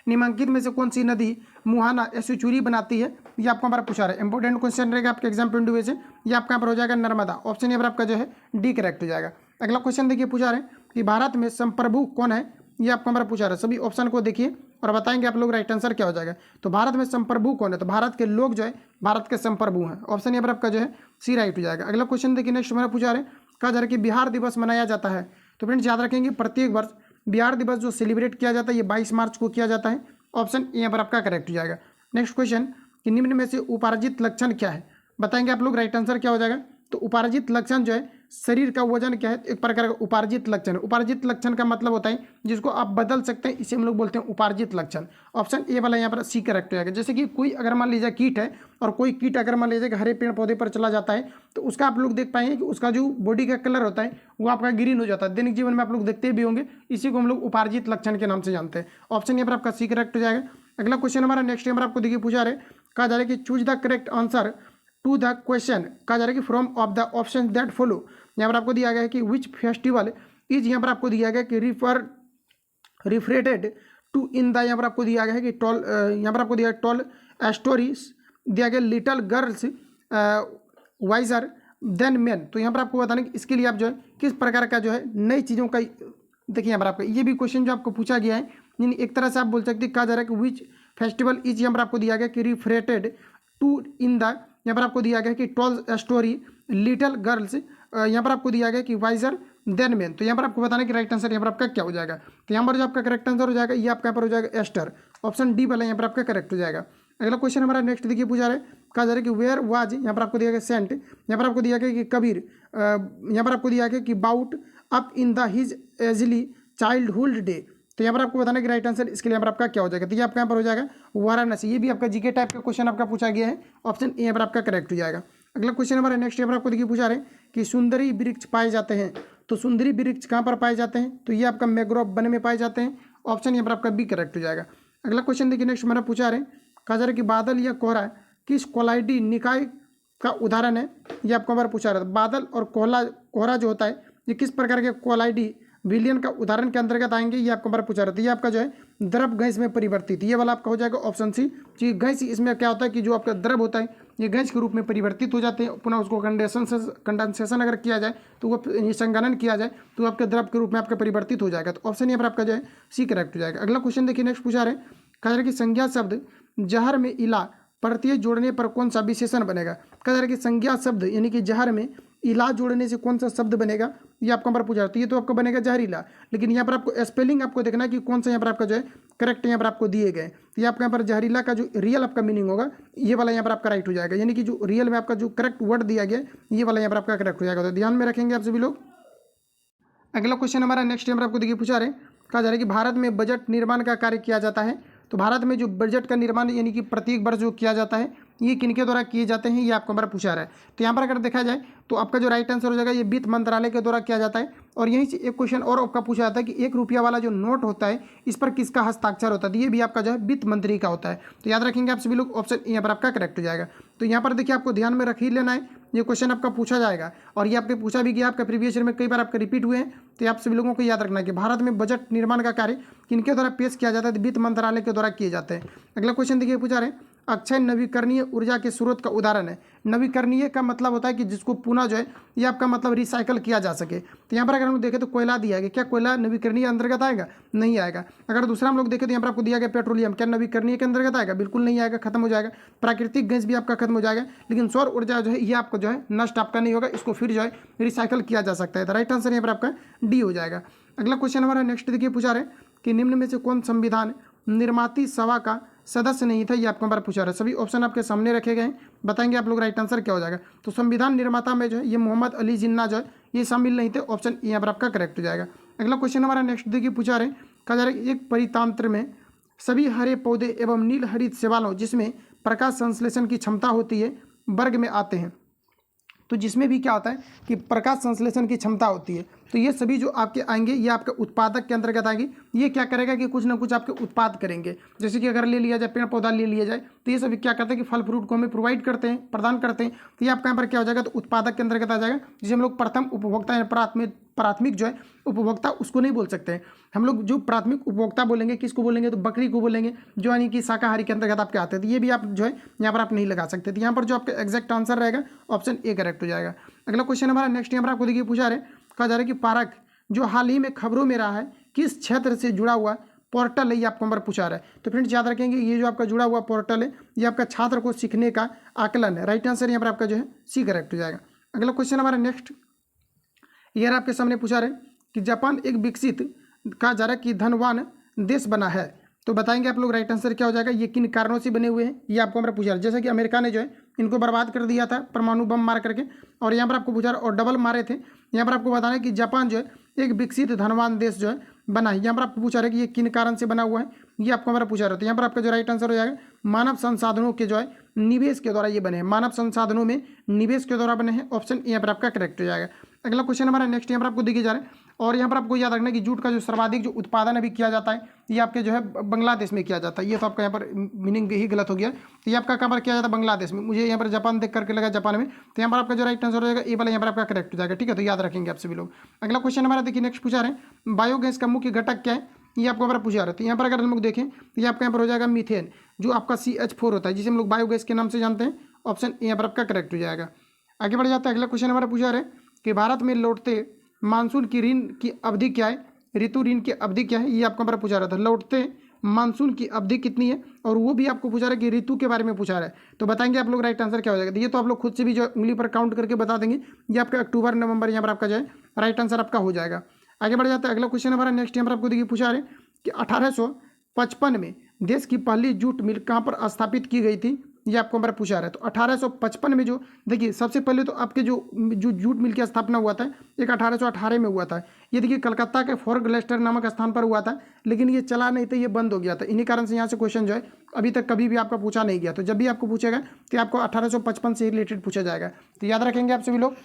[SPEAKER 1] निम्नलिखित में से कौन सी नदी मुहाना एस्चुरी बनाती है, ये आपको हमारा पूछा रहा है। इंपॉर्टेंट क्वेश्चन रहेगा आपके एग्जाम पॉइंट ऑफ व्यू से, ये आपका यहाँ पर हो जाएगा नर्मदा, ऑप्शन यहाँ पर आपका जो है डी करेक्ट हो जाएगा। अगला क्वेश्चन देखिए पूछा रहे कि भारत में संप्रभु कौन है, ये आपको हमारा पूछा रहा है। सभी ऑप्शन को देखिए और बताएंगे आप लोग राइट आंसर क्या हो जाएगा। तो भारत में संप्रभु कौन है, तो भारत के लोग जो है भारत के संप्रभु हैं, ऑप्शन यहाँ पर आपका जो है सी राइट हो जाएगा। अगला क्वेश्चन देखिए नेक्स्ट हमारा पूछा रहे कहा जा रहा है कि बिहार दिवस मनाया जाता है, तो फ्रेंड्स याद रखेंगे प्रत्येक वर्ष बिहार दिवस जो सेलिब्रेट किया जाता है ये 22 मार्च को किया जाता है, ऑप्शन यहाँ पर आपका करेक्ट हो जाएगा। नेक्स्ट क्वेश्चन कि निम्न में से उपार्जित लक्षण क्या है, बताएंगे आप लोग राइट आंसर क्या हो जाएगा। तो उपार्जित लक्षण जो है शरीर का वजन क्या है, एक प्रकार का उपार्जित लक्षण है। उपार्जित लक्षण का मतलब होता है जिसको आप बदल सकते हैं, इसे हम लोग बोलते हैं उपार्जित लक्षण, ऑप्शन ए वाला यहाँ पर सी करेक्ट हो जाएगा। जैसे कि कोई अगर मान लीजिए कीट है और कोई कीट अगर मान लीजिए कि हरे पेड़ पौधे पर चला जाता है तो उसका आप लोग देख पाएंगे कि उसका जो बॉडी का कलर होता है वो आपका ग्रीन हो जाता है, दैनिक जीवन में आप लोग देखते भी होंगे, इसी को हम लोग उपार्जित लक्षण के नाम से जानते हैं, ऑप्शन यहाँ पर आपका सी करेक्ट हो जाएगा। अगला क्वेश्चन हमारा नेक्स्ट नंबर आपको देखिए पूछा रहे कहा जा रहा है कि choose the correct answer to the question, कहा जा रहा है कि from of the option that follow, यहाँ पर आपको दिया गया है कि विच फेस्टिवल इज, यहाँ पर आपको दिया गया कि रिफरेटेड टू इन द, यहाँ पर आपको दिया गया है कि टॉल, यहाँ पर आपको दिया टॉल स्टोरीज दिया गया little girls visor then man. तो यहाँ पर आपको बताना कि इसके लिए आप जो है किस प्रकार का जो है नई चीज़ों का, देखिए यहाँ पर आपका ये भी क्वेश्चन जो आपको पूछा गया है यानी एक तरह से आप बोल सकते हैं, कहा जा रहा है कि विच फेस्टिवल इज, यहाँ पर आपको दिया गया कि रिफ्रेटेड टू इन द, यहाँ पर आपको दिया गया कि टॉल स्टोरी लिटिल गर्ल्स, यहाँ पर आपको दिया गया कि वाइजर देन मैन। तो यहाँ पर आपको बताना कि राइट आंसर यहाँ पर आपका क्या हो जाएगा। तो यहाँ पर जो आपका करेक्ट आंसर हो जाएगा ये आपका यहाँ पर हो जाएगा एस्टर, ऑप्शन डी वाला यहाँ पर आपका करेक्ट हो जाएगा। अगला क्वेश्चन हमारा नेक्स्ट देखिए पूछा रहे, कहा जा रहा है कि वेयर वाज, यहाँ पर आपको दिया गया सेंट, यहाँ पर आपको दिया गया कि कबीर, यहाँ पर आपको दिया गया कि brought up in the his early childhood day. तो यहाँ पर आपको बताना कि राइट आंसर इसके लिए यहाँ पर आपका क्या हो जाएगा। तो ये आपका यहाँ पर हो जाएगा वाराणसी। ये भी आपका जीके टाइप का क्वेश्चन आपका पूछा गया है, ऑप्शन ए यहाँ पर आपका करेक्ट हो जाएगा। अगला क्वेश्चन हमारा नेक्स्ट यहाँ पर आपको देखिए पूछा रहे कि सुंदरी वृक्ष पाए जाते हैं। तो सुंदरी वृक्ष कहाँ पर पाए जाते हैं, तो ये आपका मैंग्रोव वन में पाए जाते हैं, ऑप्शन यहाँ पर आपका बी करेक्ट हो जाएगा। अगला क्वेश्चन देखिए नेक्स्ट हमारा पूछा रहे, कहा जा रहा है कि बादल या कोहरा किस कोलाइडी निकाय का उदाहरण है। ये आपको हमारा पूछा रहा था, बादल और कोहरा जो होता है ये किस प्रकार के कोलाइडी विलियन का उदाहरण के अंतर्गत आएंगे, ये आपको हमारा पूछा रहा था। ये आपका जो है द्रव गैस में परिवर्तित, ये वाला आपका हो जाएगा ऑप्शन सी। जी गैस, इसमें क्या होता है कि जो आपका द्रव होता है ये गैस के रूप में परिवर्तित हो जाते हैं, पुनः उसको कंडेंसेशन अगर किया जाए तो वो संघनन किया जाए तो आपके द्रव के रूप में आपका परिवर्तित हो जाएगा। तो ऑप्शन यहाँ पर आपका जो है सी करेक्ट हो जाएगा। अगला क्वेश्चन देखिए नेक्स्ट पूछा रहे, कहा जा रहा है कि संज्ञा शब्द जहर में इला प्रत्यय जोड़ने पर कौन सा विशेषण बनेगा। कहा जा रहा है कि संज्ञा शब्द यानी कि जहर में इला जोड़ने से कौन सा शब्द बनेगा, ये आपको हमारा पूछा, तो ये तो आपको बनेगा जहरीला, लेकिन यहाँ पर आपको स्पेलिंग आपको देखना है कि कौन सा यहाँ पर आपका जो है करेक्ट यहाँ पर आपको दिए गए। तो ये आपका यहाँ पर जहरीला का जो रियल आपका मीनिंग होगा ये वाला यहाँ पर आपका राइट हो जाएगा, यानी कि जो रियल में आपका जो करेक्ट वर्ड दिया गया ये वाला यहाँ पर आपका करेक्ट हो जाएगा। तो ध्यान में रखेंगे आप सभी लोग। अगला क्वेश्चन हमारा नेक्स्ट यहाँ पर आपको देखिए पूछा रहे, कहा जा रहा है कि भारत में बजट निर्माण का कार्य किया जाता है। तो भारत में जो बजट का निर्माण यानी कि प्रत्येक वर्ष जो किया जाता है ये किनके द्वारा किए जाते हैं, ये आपको हमारा पूछा रहा है। तो यहाँ पर अगर देखा जाए तो आपका जो राइट आंसर हो जाएगा ये वित्त मंत्रालय के द्वारा किया जाता है। और यहीं से एक क्वेश्चन और आपका पूछा जाता है कि 1 रुपया वाला जो नोट होता है इस पर किसका हस्ताक्षर होता है, तो ये भी आपका जो है वित्त मंत्री का होता है। तो याद रखेंगे आप सभी लोग, ऑप्शन यहाँ पर आपका करेक्ट हो जाएगा। तो यहाँ पर देखिए आपको ध्यान में रख ही लेना है, ये क्वेश्चन आपका पूछा जाएगा और ये आपके पूछा भी गया, आपका प्रीवियस ईयर में कई बार आपके रिपीट हुए हैं। तो आप सभी लोगों को याद रखना है कि भारत में बजट निर्माण का कार्य किनके द्वारा पेश किया जाता है, वित्त मंत्रालय के द्वारा किए जाते हैं। अगला क्वेश्चन देखिए पूछा रहे, अक्षय नवीकरणीय ऊर्जा के स्रोत का उदाहरण है। नवीकरणीय का मतलब होता है कि जिसको पुनः जो है ये आपका मतलब रिसाइकल किया जा सके। तो यहाँ पर अगर हम लोग देखें तो कोयला दिया गया, क्या कोयला नवीकरणीय अंतर्गत आएगा, नहीं आएगा। अगर दूसरा हम लोग देखें तो यहाँ पर आपको दिया गया पेट्रोलियम, क्या नवीकरणीय के अंतर्गत आएगा, बिल्कुल नहीं आएगा, खत्म हो जाएगा। प्राकृतिक गैस भी आपका खत्म हो जाएगा, लेकिन सौर ऊर्जा जो है ये आपको जो है नष्ट आपका नहीं होगा, इसको फिर जो है रिसाइकल किया जा सकता है। तो राइट आंसर यहाँ पर आपका डी हो जाएगा। अगला क्वेश्चन हमारा नेक्स्ट देखिए पूछा रहे कि निम्न में से कौन संविधान निर्माती सभा का सदस्य नहीं था, ये आपको हमारा पूछा रहा है। सभी ऑप्शन आपके सामने रखे गए हैं, बताएंगे आप लोग राइट आंसर क्या हो जाएगा। तो संविधान निर्माता में जो है ये मोहम्मद अली जिन्ना जो है ये शामिल नहीं थे, ऑप्शन यहाँ पर आपका करेक्ट हो जाएगा। अगला क्वेश्चन हमारा नेक्स्ट देखिए पूछा रहे, कहा जा रहा है एक परितंत्र में सभी हरे पौधे एवं नील हरित शैवालों जिसमें प्रकाश संश्लेषण की क्षमता होती है वर्ग में आते हैं। तो जिसमें भी क्या होता है कि प्रकाश संश्लेषण की क्षमता होती है, तो ये सभी जो आपके आएंगे ये आपके उत्पादक के अंतर्गत आएंगे। ये क्या करेगा कि कुछ ना कुछ आपके उत्पाद करेंगे, जैसे कि अगर ले लिया जाए पेड़ पौधा ले लिया जाए तो ये सभी क्या करते हैं कि फल फ्रूट को हमें प्रोवाइड करते हैं, प्रदान करते हैं। तो ये आपका यहाँ पर क्या हो जाएगा, तो उत्पादक के अंतर्गत आ जाएगा, जिसे हम लोग प्रथम उपभोक्ता या प्राथमिक जो है उपभोक्ता उसको नहीं बोल सकते हैं। हम लोग जो प्राथमिक उपभोक्ता बोलेंगे किसको बोलेंगे, तो बकरी को बोलेंगे, जो यानी कि शाकाहारी के अंतर्गत आपके आते हैं। तो ये भी आप जो है यहाँ पर आप नहीं लगा सकते। तो यहाँ पर जो आपका एग्जैक्ट आंसर रहेगा ऑप्शन ए करेक्ट हो जाएगा। अगला क्वेश्चन हमारा नेक्स्ट यहाँ पर आपको देखिए पूछा रहे, कहा जा रहा है कि पारक जो हाल ही में खबरों में रहा है किस क्षेत्र से जुड़ा हुआ पोर्टल है, ये आपको हमारा पूछा रहा है। तो फ्रेंड्स याद रखेंगे ये जो आपका जुड़ा हुआ पोर्टल है ये आपका छात्र को सीखने का आकलन है। राइट आंसर यहाँ पर आपका जो है सी करेक्ट हो जाएगा। अगला क्वेश्चन हमारा नेक्स्ट यार आपके सामने पूछा रहे कि जापान एक विकसित कहा जा रहा है कि धनवान देश बना है। तो बताएंगे आप लोग राइट आंसर क्या हो जाएगा, ये किन कारणों से बने हुए हैं, ये आपको हमारा पूछा रहा है। जैसे कि अमेरिका ने जो है इनको बर्बाद कर दिया था परमाणु बम मार करके, और यहाँ पर आपको पूछा रहा और डबल मारे थे। यहाँ पर आपको बताना है कि जापान जो है एक विकसित धनवान देश जो है बना है। यहाँ पर आपको पूछा रहा है कि ये किन कारण से बना हुआ है, ये आपको हमारा पूछा रहा था। यहाँ पर आपका जो राइट आंसर हो जाएगा मानव संसाधनों के जो है निवेश के द्वारा ये बने हैं, मानव संसाधनों में निवेश के द्वारा बने हैं, ऑप्शन यहाँ पर आपका करेक्ट हो जाएगा। अगला क्वेश्चन हमारा नेक्स्ट यहाँ पर आपको दिखे जा रहा है, और यहाँ पर आपको याद रखना है कि जूट का जो सर्वाधिक जो उत्पादन अभी किया जाता है ये आपके जो है बांग्लादेश में किया जाता है। ये तो आपका यहाँ पर मीनिंग ही गलत हो गया, तो ये आपका कहाँ पर किया जाता है, बांग्लादेश में। मुझे यहाँ पर जापान देख करके लगा जापान में, तो यहाँ पर आपका जो राइट आंसर हो जाएगा ए वाला यहाँ पर आपका करेक्ट हो जाएगा। ठीक है, तो याद रखेंगे आप सभी लोग। अगला क्वेश्चन हमारा देखिए नेक्स्ट पूछा रहे हैं बायोगैस का मुख्य घटक क्या है, ये आपको हमारा पूछा रहा है। तो यहाँ पर अगर हम लोग देखें तो ये आपका यहाँ पर हो जाएगा मीथेन, जो आपका CH4 होता है जिसे हम लोग बायोगैस के नाम से जानते हैं, ऑप्शन ए यहाँ पर आपका करेक्ट हो जाएगा। आगे बढ़ जाता है, अगला क्वेश्चन हमारा पूछा रहे कि भारत में लौटते मानसून की ऋण की अवधि क्या है, ऋतु ऋण की अवधि क्या है, ये आपको हमारा पूछा रहा था। लौटते मानसून की अवधि कितनी है, और वो भी आपको पूछा रहा है कि ऋतु के बारे में पूछा रहा है, तो बताएंगे आप लोग राइट आंसर क्या हो जाएगा। ये तो आप लोग खुद से भी जो उंगली पर काउंट करके बता देंगे, ये आपका अक्टूबर नवंबर यहाँ पर आपका जो है राइट आंसर आपका हो जाएगा। आगे बढ़ जाता है, अगला क्वेश्चन हमारा नेक्स्ट यहाँ पर आपको देखिए पूछा रहे कि 1855 में देश की पहली जूट मिल कहाँ पर स्थापित की गई थी, ये आपको हमारा पूछा रहा है। तो 1855 में जो देखिए सबसे पहले तो आपके जो जूट मिल की स्थापना हुआ था एक 1818 में हुआ था। ये देखिए कलकत्ता के फोर्ट ग्लेस्टर नामक स्थान पर हुआ था, लेकिन ये चला नहीं था, ये बंद हो गया था। इन्हीं कारण से यहाँ से क्वेश्चन जो है अभी तक कभी भी आपका पूछा नहीं गया। तो जब भी आपको पूछेगा तो आपको 1855 से रिलेटेड पूछा जाएगा। तो याद रखेंगे आप सभी लोग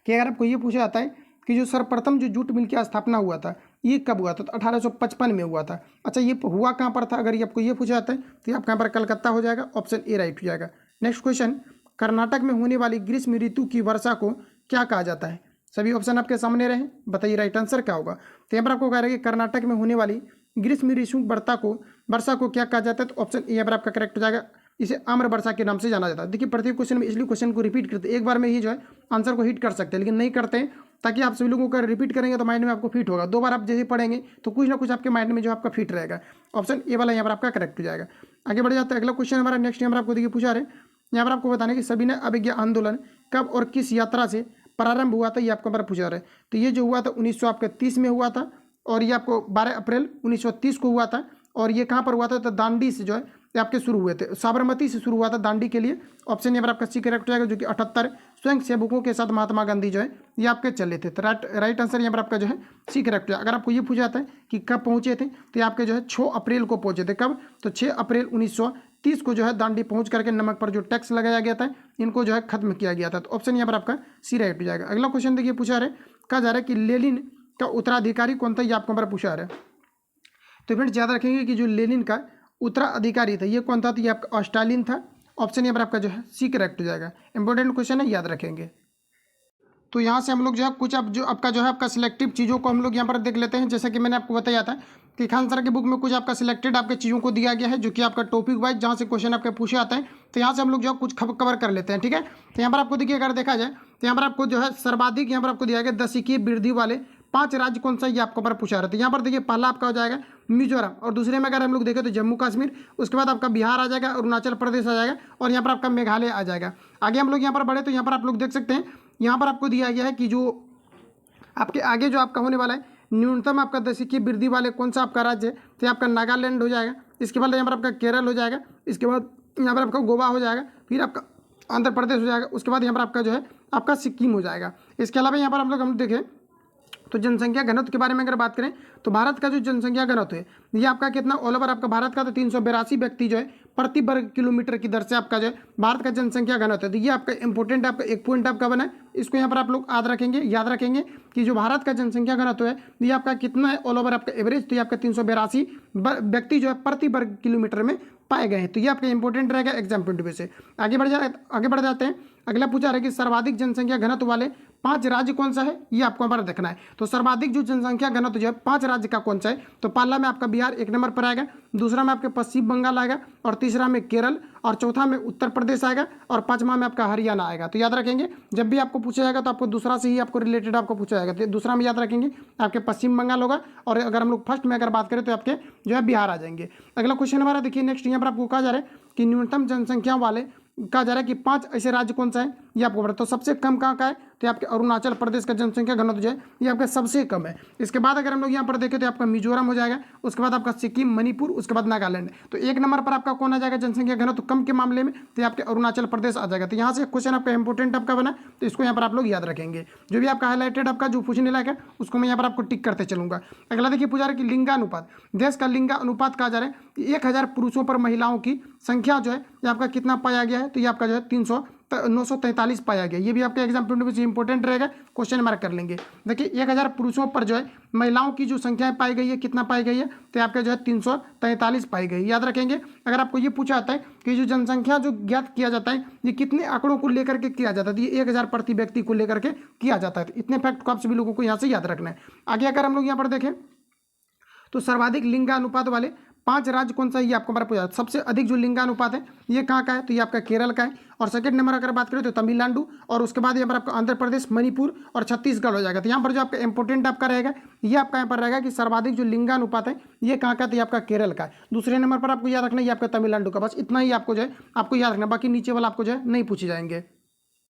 [SPEAKER 1] कि अगर आपको ये पूछा जाता है कि जो सर्वप्रथम जो जूट मिल की स्थापना हुआ था ये कब हुआ था, तो 1855 में हुआ था। अच्छा, ये हुआ कहाँ पर था, अगर ये आपको ये पूछा जाता है तो ये आपका यहाँ पर कलकत्ता हो जाएगा, ऑप्शन ए राइट हो जाएगा। नेक्स्ट क्वेश्चन, कर्नाटक में होने वाली ग्रीष्म ऋतु की वर्षा को क्या कहा जाता है। सभी ऑप्शन आपके सामने रहे, बताइए राइट आंसर क्या होगा। तो यहाँ पर आपको कह रहा है कि कर्नाटक में होने वाली ग्रीष्म ऋतु वर्षा को क्या कहा जाता है, तो ऑप्शन ए यहाँ पर आपका करेक्ट हो जाएगा। इसे आम्र वर्षा के नाम से जाना जाता है। देखिए प्रत्येक क्वेश्चन में इसलिए क्वेश्चन को रिपीट करते हैं, एक बार में ही जो है आंसर को हिट कर सकते हैं, लेकिन नहीं करते हैं ताकि आप सभी लोगों का रिपीट करेंगे तो माइंड में आपको फिट होगा। दो बार आप जैसे पढ़ेंगे तो कुछ ना कुछ आपके माइंड में जो आपका फिट रहेगा। ऑप्शन ए वाला यहाँ पर आपका करेक्ट हो जाएगा। आगे बढ़ जाता है, अगला क्वेश्चन हमारा नेक्स्ट यहाँ पर आपको देखिए पूछा रहे, यहाँ पर आपको बताना कि सविनय अवज्ञा आंदोलन कब और किस यात्रा से प्रारंभ हुआ था, ये आपको हमारा पूछा रहे। तो ये जो हुआ था 1930 में हुआ था, और ये आपको 12 अप्रैल 1930 को हुआ था। और ये कहाँ पर हुआ था, तो दांडी से जो है ये आपके शुरू हुए थे, साबरमती से शुरू हुआ था दांडी के लिए। ऑप्शन यहाँ पर आपका सी करेक्ट हो जाएगा, जो कि 78 स्वयं सेवकों के साथ महात्मा गांधी जो है ये आपके चले थे। तो राइट आंसर यहाँ पर आपका जो है सी करेक्ट है। अगर आपको ये पूछा जाता है कि कब पहुंचे थे, तो ये आपके जो है 6 अप्रैल को पहुंचे थे। कब, तो 6 अप्रैल 1930 को जो है दांडी पहुंच करके नमक पर जो टैक्स लगाया गया था इनको जो है खत्म किया गया था। तो ऑप्शन यहाँ पर आपका सी राइट हो जाएगा। अगला क्वेश्चन देखिए पूछा रहे, कहा जा रहा है कि लेनिन का उत्तराधिकारी कौन था, ये आपको हमारा पूछा रहा है। तो फ्रेंड्स याद रखेंगे कि जो लेनिन का उत्तराधिकारी था ये कौन था, तो ये आपका स्टालिन था। ऑप्शन यहाँ पर आपका जो है सी करेक्ट हो जाएगा। इंपॉर्टेंट क्वेश्चन है, याद रखेंगे। तो यहाँ से हम लोग जो है कुछ अब जो आपका जो है आपका सिलेक्टिव चीज़ों को हम लोग यहाँ पर देख लेते हैं। जैसे कि मैंने आपको बताया था कि खान सर की बुक में कुछ आपका सिलेक्टेड आपके चीज़ों को दिया गया है, जो कि आपका टॉपिक वाइज जहाँ से क्वेश्चन आपके पूछे आते हैं। तो यहाँ से हम लोग जो है कुछ कवर कर लेते हैं, ठीक है। तो यहाँ पर आपको देखिए अगर देखा जाए तो यहाँ पर आपको जो है सर्वाधिक यहाँ पर आपको दिया गया दशकीय वृद्धि वाले 5 राज्य कौन सा, ये आपको पर पूछा रहा था। यहाँ पर देखिए पहला आपका हो जाएगा मिजोरम, और दूसरे में अगर हम लोग देखें तो जम्मू कश्मीर, उसके बाद आपका बिहार आ जाएगा, अरुणाचल प्रदेश आ जाएगा, और यहाँ पर आपका मेघालय आ जाएगा। आगे हम लोग यहाँ पर बढ़े तो यहाँ पर आप लोग देख सकते हैं, यहाँ पर आपको दिया गया है कि जो आपके आगे जो आपका होने वाला है न्यूनतम आपका दशकीय वृद्धि वाले कौन सा आपका राज्य है, तो आपका नागालैंड हो जाएगा। इसके बाद यहाँ पर आपका केरल हो जाएगा, इसके बाद यहाँ पर आपका गोवा हो जाएगा, फिर आपका आंध्र प्रदेश हो जाएगा, उसके बाद यहाँ पर आपका जो है आपका सिक्किम हो जाएगा। इसके अलावा यहाँ पर हम देखें तो जनसंख्या घनत्व के बारे में अगर बात करें तो भारत का जो जनसंख्या घनत्व है ये आपका कितना ऑल ओवर आपका भारत का तो 382 व्यक्ति जो है प्रति वर्ग किलोमीटर की दर से आपका जो है भारत का जनसंख्या घनत्व है। तो ये आपका इंपॉर्टेंट आपका एक पॉइंट आपका बना है, इसको यहाँ पर आप लोग याद रखेंगे कि जो भारत का जनसंख्या घनत्व है ये आपका कितना है ऑल ओवर आपका एवरेज, तो ये आपका 382 व्यक्ति जो है प्रति वर्ग किलोमीटर में पाए गए हैं। तो ये आपका इंपॉर्टेंट रहेगा एग्जाम पॉइंट ऑफ व्यू से। आगे बढ़ जाते हैं। अगला पूछा रहा है कि सर्वाधिक जनसंख्या घनत्व वाले 5 राज्य कौन सा है, ये आपको हमारा देखना है। तो सर्वाधिक जो जनसंख्या घनत्व जो है 5 राज्य का कौन सा है, तो पहला में आपका बिहार 1 नंबर पर आएगा, दूसरा में आपके पश्चिम बंगाल आएगा, और तीसरा में केरल, और चौथा में उत्तर प्रदेश आएगा, और 5वां में आपका हरियाणा आएगा। तो याद रखेंगे जब भी आपको पूछा जाएगा तो आपको दूसरा से ही आपको रिलेटेड आपको पूछा जाएगा। तो दूसरा में याद रखेंगे आपके पश्चिम बंगाल होगा, और अगर हम लोग फर्स्ट में अगर बात करें तो आपके जो है बिहार आ जाएंगे। अगला क्वेश्चन हमारा देखिए नेक्स्ट, यहाँ पर आपको कहा जा रहा है कि न्यूनतम जनसंख्या वाले कहा जा रहा है कि 5 ऐसे राज्य कौन सा है, ये आपको पता। तो सबसे कम कहाँ का है, तो आपके अरुणाचल प्रदेश का जनसंख्या घनत्व जो है ये आपका सबसे कम है। इसके बाद अगर हम लोग यहाँ पर देखें तो आपका मिजोरम हो जाएगा, उसके बाद आपका सिक्किम, मणिपुर, उसके बाद नागालैंड। तो 1 नंबर पर आपका कौन आ जाएगा जनसंख्या घनत्व कम के मामले में, तो आपके अरुणाचल प्रदेश आ जाएगा। तो यहाँ से क्वेश्चन आपका इंपॉर्टेंट आपका बना, तो इसको यहाँ पर आप लोग याद रखेंगे। जो भी आपका हाईलाइटेड आपका जो पूछने लायक है उसको मैं यहाँ पर आपको टिक करते चलूंगा। अगला देखिए पूछा रहा है कि लिंगानुपात, देश का लिंगानुपात कहा जा रहा है कि 1000 पुरुषों पर महिलाओं की संख्या जो है ये आपका कितना पाया गया है, तो ये आपका जो है 943 पाया गया। ये भी आपके एग्जाम पॉइंट ऑफ व्यू से इंपॉर्टेंट रहेगा, क्वेश्चन मार्क कर लेंगे। देखिए 1000 पुरुषों पर जो है महिलाओं की जो संख्या पाई गई है, कितना पाई गई है, तो आपका जो है 343 पाई गई। याद रखेंगे अगर आपको ये पूछा जाता है कि जो जनसंख्या जो ज्ञात किया जाता है ये कितने आंकड़ों को लेकर के किया जाता है, ये 1000 प्रति व्यक्ति को लेकर के किया जाता है। तो इतने फैक्ट को आप सभी लोगों को यहाँ से याद रखना है। आगे अगर हम लोग यहाँ पर देखें तो सर्वाधिक लिंगानुपात वाले पांच राज्य कौन सा है ये आपको हमारा पूछा। सबसे अधिक जो लिंगानुपात है ये कहाँ का है, तो ये आपका केरल का है। और सेकंड नंबर अगर बात करें तो तमिलनाडु, और उसके बाद यहाँ पर आपका आंध्र प्रदेश, मणिपुर और छत्तीसगढ़ हो जाएगा। तो यहाँ पर जो आपका इंपोर्टेंट आपका रहेगा ये आपका यहाँ पर रहेगा कि सर्वाधिक जो लिंगानुपात है ये कहाँ का है, तो ये आपका केरल का है। दूसरे नंबर पर आपको याद रखना है ये आपका तमिलनाडु का। बस इतना ही आपको जो है आपको याद रखना, बाकी नीचे वाला आपको जो है नहीं पूछे जाएंगे।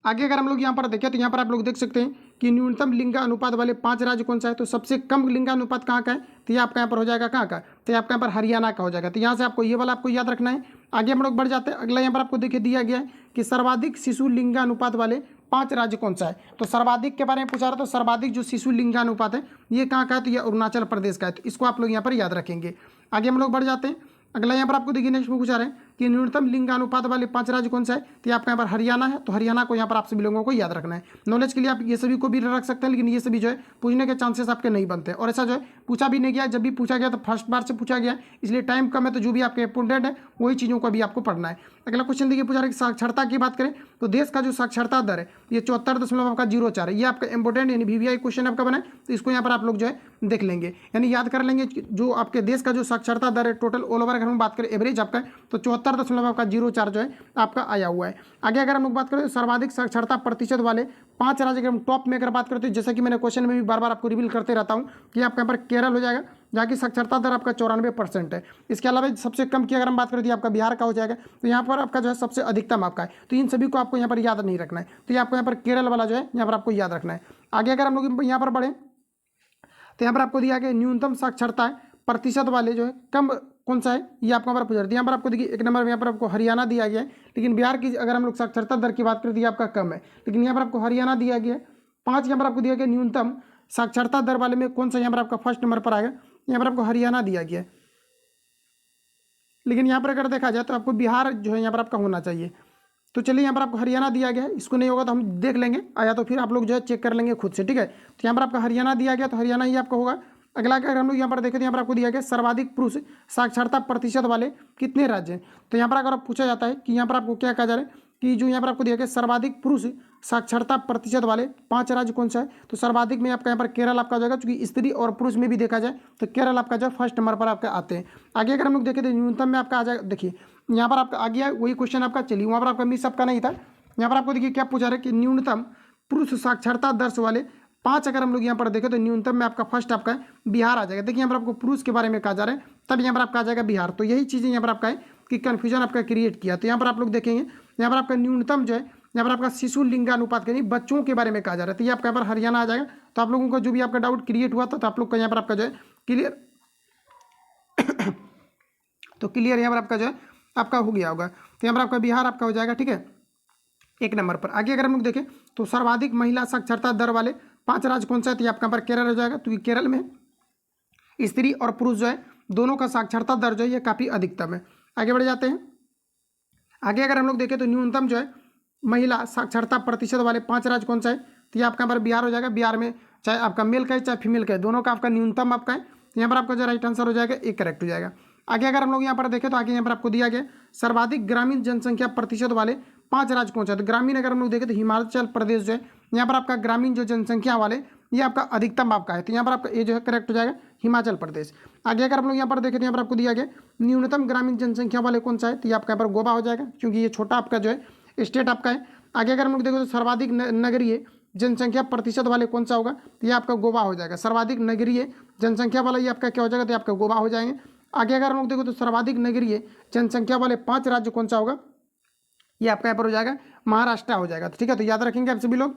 [SPEAKER 1] आगे अगर हम लोग यहाँ पर देखें तो यहाँ पर आप लोग देख सकते हैं कि न्यूनतम लिंगानुपात वाले पांच राज्य कौन सा है, तो सबसे कम लिंगानुपात कहाँ का है, तो ये आपका यहाँ पर हो जाएगा कहाँ का, तो ये आपका यहाँ पर हरियाणा का हो जाएगा। तो यहाँ से आपको ये वाला आपको याद रखना है। आगे हम लोग बढ़ जाते हैं, अगला यहाँ पर आपको देखिए दिया गया है कि सर्वाधिक शिशु लिंगानुपात वाले पांच राज्य कौन सा है। तो सर्वाधिक के बारे में पूछा रहा, तो सर्वाधिक जो शिशु लिंगानुपात है ये कहाँ का है, तो ये अरुणाचल प्रदेश का है। तो इसको आप लोग यहाँ पर याद रखेंगे। आगे हम लोग बढ़ जाते हैं, अगला यहाँ पर आपको देखिए नेक्स्ट में पूछा रहे हैं कि न्यूनतम लिंगानुपात वाले पांच राज्य कौन सा है, तो आपका यहाँ पर हरियाणा है। तो हरियाणा को यहाँ पर आप सभी लोगों को याद रखना है। नॉलेज के लिए आप ये सभी को भी रख सकते हैं, लेकिन ये सभी जो है पूछने के चांसेस आपके नहीं बनते, और ऐसा जो है पूछा भी नहीं गया। जब भी पूछा गया तो फर्स्ट बार से पूछा गया, इसलिए टाइम कम है, तो जो भी आपके इंपोर्टेंट है वही चीज़ों को भी आपको पढ़ना है। अगला क्वेश्चन देखिए पूछा रहा है कि साक्षरता की बात करें तो देश का जो साक्षरता दर है ये 74.04 है। ये आपका इंपोर्टेंट यानी VVI क्वेश्चन आपका बना है, तो इसको यहाँ पर आप लोग जो है देख लेंगे, यानी याद कर लेंगे जो आपके देश का जो साक्षरता दर है टोटल ऑल ओवर अगर हम बात करें एवरेज आपका, तो 74.04 जो है आपका आया हुआ है। आगे अगर हम लोग बात करें तो सर्वाधिक साक्षरता प्रतिशत वाले पांच राज्य अगर हम टॉप में अगर बात करते हैं, जैसा कि मैंने क्वेश्चन में भी बार बार आपको रिवील करते रहता हूं कि आपका यहाँ पर केरल हो जाएगा जहाँ की साक्षरता दर आपका 94% है। इसके अलावा सबसे कम की अगर हम बात करें तो आपका बिहार का हो जाएगा, तो यहाँ पर आपका जो है सबसे अधिकतम आपका है। तो इन सभी को आपको यहाँ पर याद नहीं रखना है, तो ये आपको यहाँ पर केरल वाला जो है यहाँ पर आपको याद रखना है। आगे अगर हम लोग यहाँ पर बढ़ें तो यहाँ पर आपको दिया गया न्यूनतम साक्षरता प्रतिशत वाले जो है कम कौन सा है, ये आपको हमारा पूछा। यहाँ पर आपको देखिए एक नंबर में यहाँ पर आपको हरियाणा दिया गया है, लेकिन बिहार की अगर हम लोग साक्षरता दर की बात करें तो ये आपका कम है, लेकिन यहाँ पर आपको हरियाणा दिया गया है। पाँच यहाँ पर आपको दिया गया न्यूनतम साक्षरता दर वाले में कौन सा यहाँ पर आपका फर्स्ट नंबर पर आएगा, यहाँ पर आपको हरियाणा दिया गया है। लेकिन यहाँ पर अगर देखा जाए तो आपको बिहार जो है यहाँ पर आपका होना चाहिए। तो चलिए यहाँ पर आपको हरियाणा दिया गया है, इसको नहीं होगा तो हम देख लेंगे, आया तो फिर आप लोग जो है चेक कर लेंगे खुद से, ठीक है। तो यहाँ पर आपका हरियाणा दिया गया, तो हरियाणा ही आपका होगा। अगला अगर हम लोग यहाँ पर देखें तो यहाँ पर आपको दिया गया सर्वाधिक पुरुष साक्षरता प्रतिशत वाले कितने राज्य हैं। तो यहाँ पर अगर आप पूछा जाता है कि यहाँ पर आपको क्या कहा जा रहा है कि जो यहाँ पर आपको दिया गया सर्वाधिक पुरुष साक्षरता प्रतिशत वाले पांच राज्य कौन सा है, तो सर्वाधिक में आपका यहाँ पर केरल आपका हो जाएगा, क्योंकि स्त्री और पुरुष में भी देखा जाए तो केरल आपका जो फर्स्ट नंबर पर आपके आते हैं। आगे अगर हम लोग देखें तो न्यूनतम में आपका आ जाएगा, देखिए यहाँ पर आपका आ गया वही क्वेश्चन आपका, चलिए वहाँ पर आपका मिस आपका नहीं था। यहाँ पर आपको देखिए क्या पूछा रहा है कि न्यूनतम पुरुष साक्षरता दर वाले पांच अगर हम लोग यहाँ पर देखें तो न्यूनतम में आपका फर्स्ट आपका बिहार आ जाएगा। देखिए यहाँ पर आपको पुरुष के बारे में कहा जा रहा है, तब यहाँ पर आपका आ जाएगा बिहार। तो यही चीज़ें यहाँ पर आपका है कि कन्फ्यूजन आपका क्रिएट किया। तो यहाँ पर आप लोग देखेंगे यहाँ पर आपका न्यूनतम जो है यहाँ पर आपका शिशु लिंगानुपात के नहीं बच्चों के बारे में कहा जा रहा है, तो ये आपका यहाँ पर हरियाणा आ जाएगा। तो आप लोगों को जो भी आपका डाउट क्रिएट हुआ था तो आप लोग का यहाँ पर आपका जो है क्लियर तो क्लियर यहाँ पर आपका जो है आपका हो गया होगा। तो यहाँ पर आपका बिहार आपका हो जाएगा, ठीक है, एक नंबर पर। आगे अगर हम लोग देखें तो सर्वाधिक महिला साक्षरता दर वाले पांच राज्य कौन सा है, तो आपका यहाँ पर केरल हो जाएगा, क्योंकि केरल में स्त्री और पुरुष जो है दोनों का साक्षरता दर जो है ये काफ़ी अधिकतम है। आगे बढ़ जाते हैं, आगे अगर हम लोग देखें तो न्यूनतम जो है महिला साक्षरता प्रतिशत वाले पांच राज्य कौन सा है, तो ये आपका यहाँ पर बिहार हो जाएगा। बिहार में चाहे आपका मेल का है चाहे फीमेल का है, दोनों का आपका न्यूनतम आपका है। यहाँ पर आपका जो राइट आंसर हो जाएगा एक करेक्ट हो जाएगा। आगे अगर हम लोग यहाँ पर देखें तो आगे यहाँ पर आपको दिया गया सर्वाधिक ग्रामीण जनसंख्या प्रतिशत वाले पांच राज्य कौन सा है, तो ग्रामीण अगर हम लोग देखें तो हिमाचल प्रदेश जो है यहाँ पर आपका ग्रामीण जो जनसंख्या वाले ये आपका अधिकतम आपका है, तो यहाँ पर आपका ये जो है करेक्ट हो जाएगा हिमाचल प्रदेश। आगे अगर हम लोग यहाँ पर देखें तो यहाँ पर आपको दिया गया न्यूनतम ग्रामीण जनसंख्या वाले कौन सा है, तो ये आपका यहाँ पर गोवा हो जाएगा, क्योंकि ये छोटा आपका जो है स्टेट आपका है। आगे अगर हम लोग देखें तो सर्वाधिक नगरीय जनसंख्या प्रतिशत वाले कौन सा होगा, तो ये आपका गोवा हो जाएगा। सर्वाधिक नगरीय जनसंख्या वाला ये आपका क्या हो जाएगा, तो आपका गोवा हो जाएंगे। आगे अगर हम लोग देखो तो सर्वाधिक नगरीय जनसंख्या वाले पांच राज्य कौन सा होगा, ये आपका यहाँ पर हो जाएगा महाराष्ट्र हो जाएगा। तो ठीक है, तो याद रखेंगे आप सभी लोग।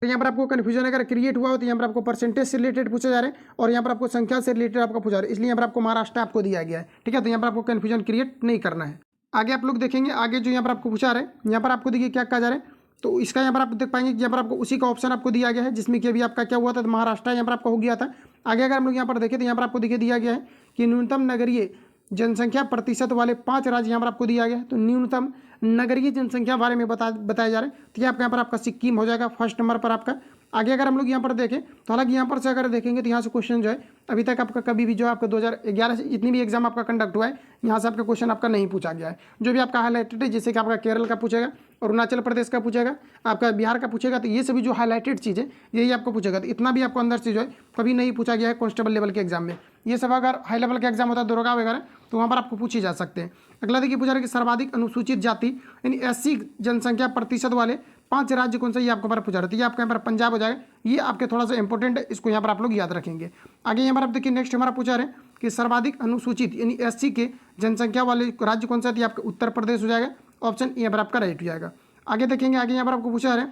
[SPEAKER 1] तो यहाँ पर आपको कन्फ्यूजन अगर क्रिएट हुआ हो तो यहाँ पर आपको परसेंटेज से रिलेटेड पूछे जा रहे हैं और यहाँ पर आपको संख्या से रिलेटेड आपको पूछा रहे हैं, इसलिए यहाँ पर आपको महाराष्ट्र आपको दिया गया है, ठीक है। तो यहाँ पर आपको कन्फ्यूजन क्रिएट नहीं करना है। आगे आप लोग देखेंगे, आगे जो यहाँ पर आपको पूछा रहे हैं यहाँ पर आपको देखिए क्या कहा जा रहा है, तो इसका यहाँ पर आप देख पाएंगे कि यहाँ पर आपको उसी का ऑप्शन आपको दिया गया है जिसमें कि अभी आपका क्या हुआ था, महाराष्ट्र यहाँ पर आपका हो गया था। आगे अगर हम लोग यहाँ पर देखें तो यहाँ पर आपको देखिए दिया गया है कि न्यूनतम नगरीय जनसंख्या प्रतिशत वाले पांच राज्य यहाँ पर आपको दिया गया है। तो न्यूनतम नगरीय जनसंख्या बारे में बताया जा रहा है, तो ये आपका यहाँ पर आपका सिक्किम हो जाएगा फर्स्ट नंबर पर आपका। आगे अगर हम लोग यहाँ पर देखें तो हालांकि यहाँ पर से अगर देखेंगे तो यहाँ से क्वेश्चन जो है अभी तक आपका कभी भी जो है आपका 2011 से जितनी भी एग्जाम आपका कंडक्ट हुआ है यहाँ से आपका क्वेश्चन आपका नहीं पूछा गया है। जो भी आपका हाईलाइटेड है, जैसे कि आपका केरल का पूछेगा, अरुणाचल प्रदेश का पूछेगा, आपका बिहार का पूछेगा, तो ये सभी जो हाईलाइटेड चीज़ है यही आपको पूछेगा। तो इतना भी आपको अंदर से जो है कभी नहीं पूछा गया है कांस्टेबल लेवल के एग्जाम में। ये सब अगर हाई लेवल का एग्जाम होता है दरोगा वगैरह तो वहाँ पर आपको पूछे जा सकते हैं। अगला देखिए पूछा रहा है कि सर्वाधिक अनुसूचित जाति यानी एससी जनसंख्या प्रतिशत वाले 5 राज्य कौन सा, ये आपको पूछा रहा है। तो ये आपका यहाँ पर पंजाब हो जाएगा, ये आपके थोड़ा सा इंपॉर्टेंट है, इसको यहाँ पर आप लोग याद रखेंगे। आगे यहाँ पर आप देखिए नेक्स्ट हमारा पूछा रहे कि सर्वाधिक अनुसूचित यानी एससी के जनसंख्या वाले राज्य कौन सा है, तो ये आपका उत्तर प्रदेश हो जाएगा, ऑप्शन यहाँ पर आपका राइट हो जाएगा। आगे देखेंगे, आगे यहाँ पर आपको पूछा रहे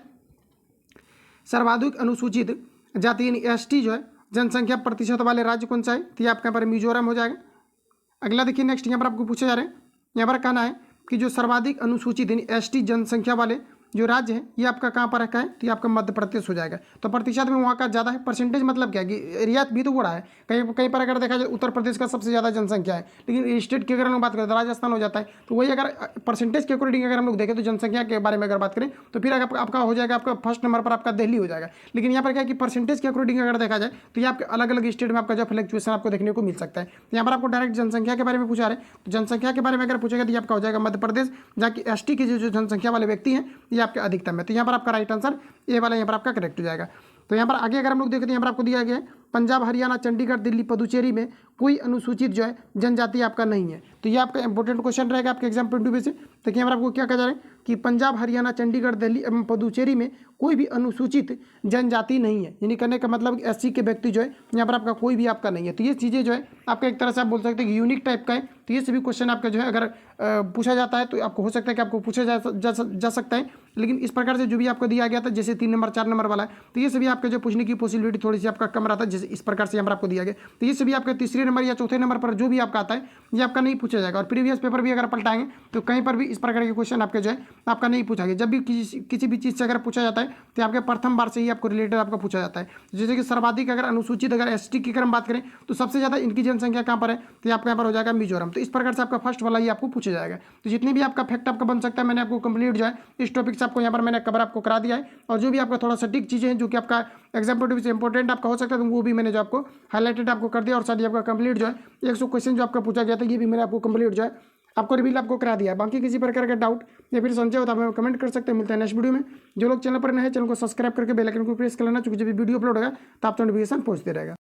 [SPEAKER 1] सर्वाधिक अनुसूचित जाति यानी एसटी जो है जनसंख्या प्रतिशत वाले राज्य कौन सा है, तो ये आपका यहाँ पर मिजोरम हो जाएगा। अगला देखिए नेक्स्ट यहाँ पर आपको पूछा जा रहा है, यहाँ पर कहना है कि जो सर्वाधिक अनुसूचित यानी एसटी जनसंख्या वाले जो राज्य है ये आपका कहाँ पर रखा है, तो ये आपका मध्य प्रदेश हो जाएगा। तो प्रतिशत में वहाँ का ज़्यादा है, परसेंटेज मतलब क्या है कि रियायत भी तो बड़ा है। कहीं पर अगर देखा जाए उत्तर प्रदेश का सबसे ज़्यादा जनसंख्या है, लेकिन स्टेट की अगर हम बात करें तो राजस्थान हो जाता है। तो वही अगर परसेंटेज के अकॉर्डिंग अगर हम लोग देखें तो जनसंख्या के बारे में अगर बात करें तो फिर आपका हो जाएगा, आपका फर्स्ट नंबर पर आपका दिल्ली हो जाएगा। लेकिन यहाँ पर क्या है कि परसेंटेज के अकॉर्डिंग अगर देखा जाए तो ये आपके अलग अलग स्टेट में आपका जो फ्लक्चुएशन आपको देखने को मिल सकता है। यहाँ पर आपको डायरेक्ट जनसंख्या के बारे में पूछा रहे, तो जनसंख्या के बारे में अगर पूछेगा तो ये आपका हो जाएगा मध्य प्रदेश, जबकि एसटी की जो जनसंख्या वाले व्यक्ति हैं ये आपके अधिकतम है। तो यहाँ पर आपका राइट आंसर ए वाला यहाँ पर आपका करेक्ट हो जाएगा। तो यहाँ पर आगे अगर हम लोग देखते हैं, यहाँ पर आपको दिया गया है पंजाब, हरियाणा, चंडीगढ़, दिल्ली, पुदुचेरी में कोई अनुसूचित जो है जनजाति आपका नहीं है। तो ये आपका इंपॉर्टेंट क्वेश्चन रहेगा आपके एग्जाम पॉइंट ऑफ व्यू से। तो यहाँ पर आपको क्या कहा जा रहा है कि पंजाब, हरियाणा, चंडीगढ़, दिल्ली एवं पुदुचेरी में कोई भी अनुसूचित जनजाति नहीं है, यानी कहने का मतलब एससी के व्यक्ति जो है यहाँ पर आपका कोई भी आपका नहीं है। तो ये चीज़ें जो है आपका एक तरह से आप बोल सकते हैं कि यूनिक टाइप का है। तो ये सभी क्वेश्चन आपका जो है अगर पूछा जाता है तो आपको हो सकता है कि आपको पूछा जा सकता है, लेकिन इस प्रकार से जो भी आपको दिया गया था जैसे 3 नंबर 4 नंबर वाला है, तो ये सभी आपके जो पूछने की पॉसिबिलिटी थोड़ी सी आपका कम रहता है, जैसे इस प्रकार से यहाँ पर आपको दिया गया। तो ये सभी आपके तीसरे नंबर या चौथे नंबर पर जो भी आपका आता है ये आपका नहीं पूछा जाएगा। और प्रीवियस पेपर भी अगर पलटाएंगे तो कहीं पर भी इस प्रकार के क्वेश्चन आपके जो है आपका नहीं पूछा गया। जब भी किसी भी चीज़ से अगर पूछा जाता है तो आपके प्रथम बार से ही आपको रिलेटेड आपका पूछा जाता है। जैसे कि सर्वाधिक अगर अनुसूचित अगर एसटी की अगर हम बात करें तो सबसे ज़्यादा इनकी जनसंख्या कहाँ पर है, तो आपका यहाँ पर हो जाएगा मिजोरम। तो इस प्रकार से आपका फर्स्ट वाला ही आपको पूछा जाएगा। तो जितनी भी आपका फैक्ट आपका बन सकता है मैंने आपको कंप्लीट जो है इस टॉपिक से आपको यहाँ पर मैंने कवर आपको करा दिया है। और जो भी आपका थोड़ा सटीक चीज़ें हैं जो कि आपका एग्जाम पॉइंट ऑफ व्यू से इंपॉर्टेंट आपका हो सकता है तो वो भी मैंने जो आपको हाईलाइटेड आपको कर दिया। और साथ ही आपका कंप्लीट जो है 100 क्वेश्चन जो आपका पूछा गया था ये भी मैंने आपको कंप्लीट जो है आपको रिवील आपको करा दिया। बाकी किसी प्रकार का डाउट या फिर संशय हो तो आप कमेंट कर सकते हैं। मिलता है नेक्स्ट वीडियो में। जो लोग चैनल पर नए हैं चैनल को सब्सक्राइब करके बेल आइकन को प्रेस कर लेना, क्योंकि जब वीडियो अपलोड होगा तो आप नोटिफिकेशन पहुंचते रहेगा।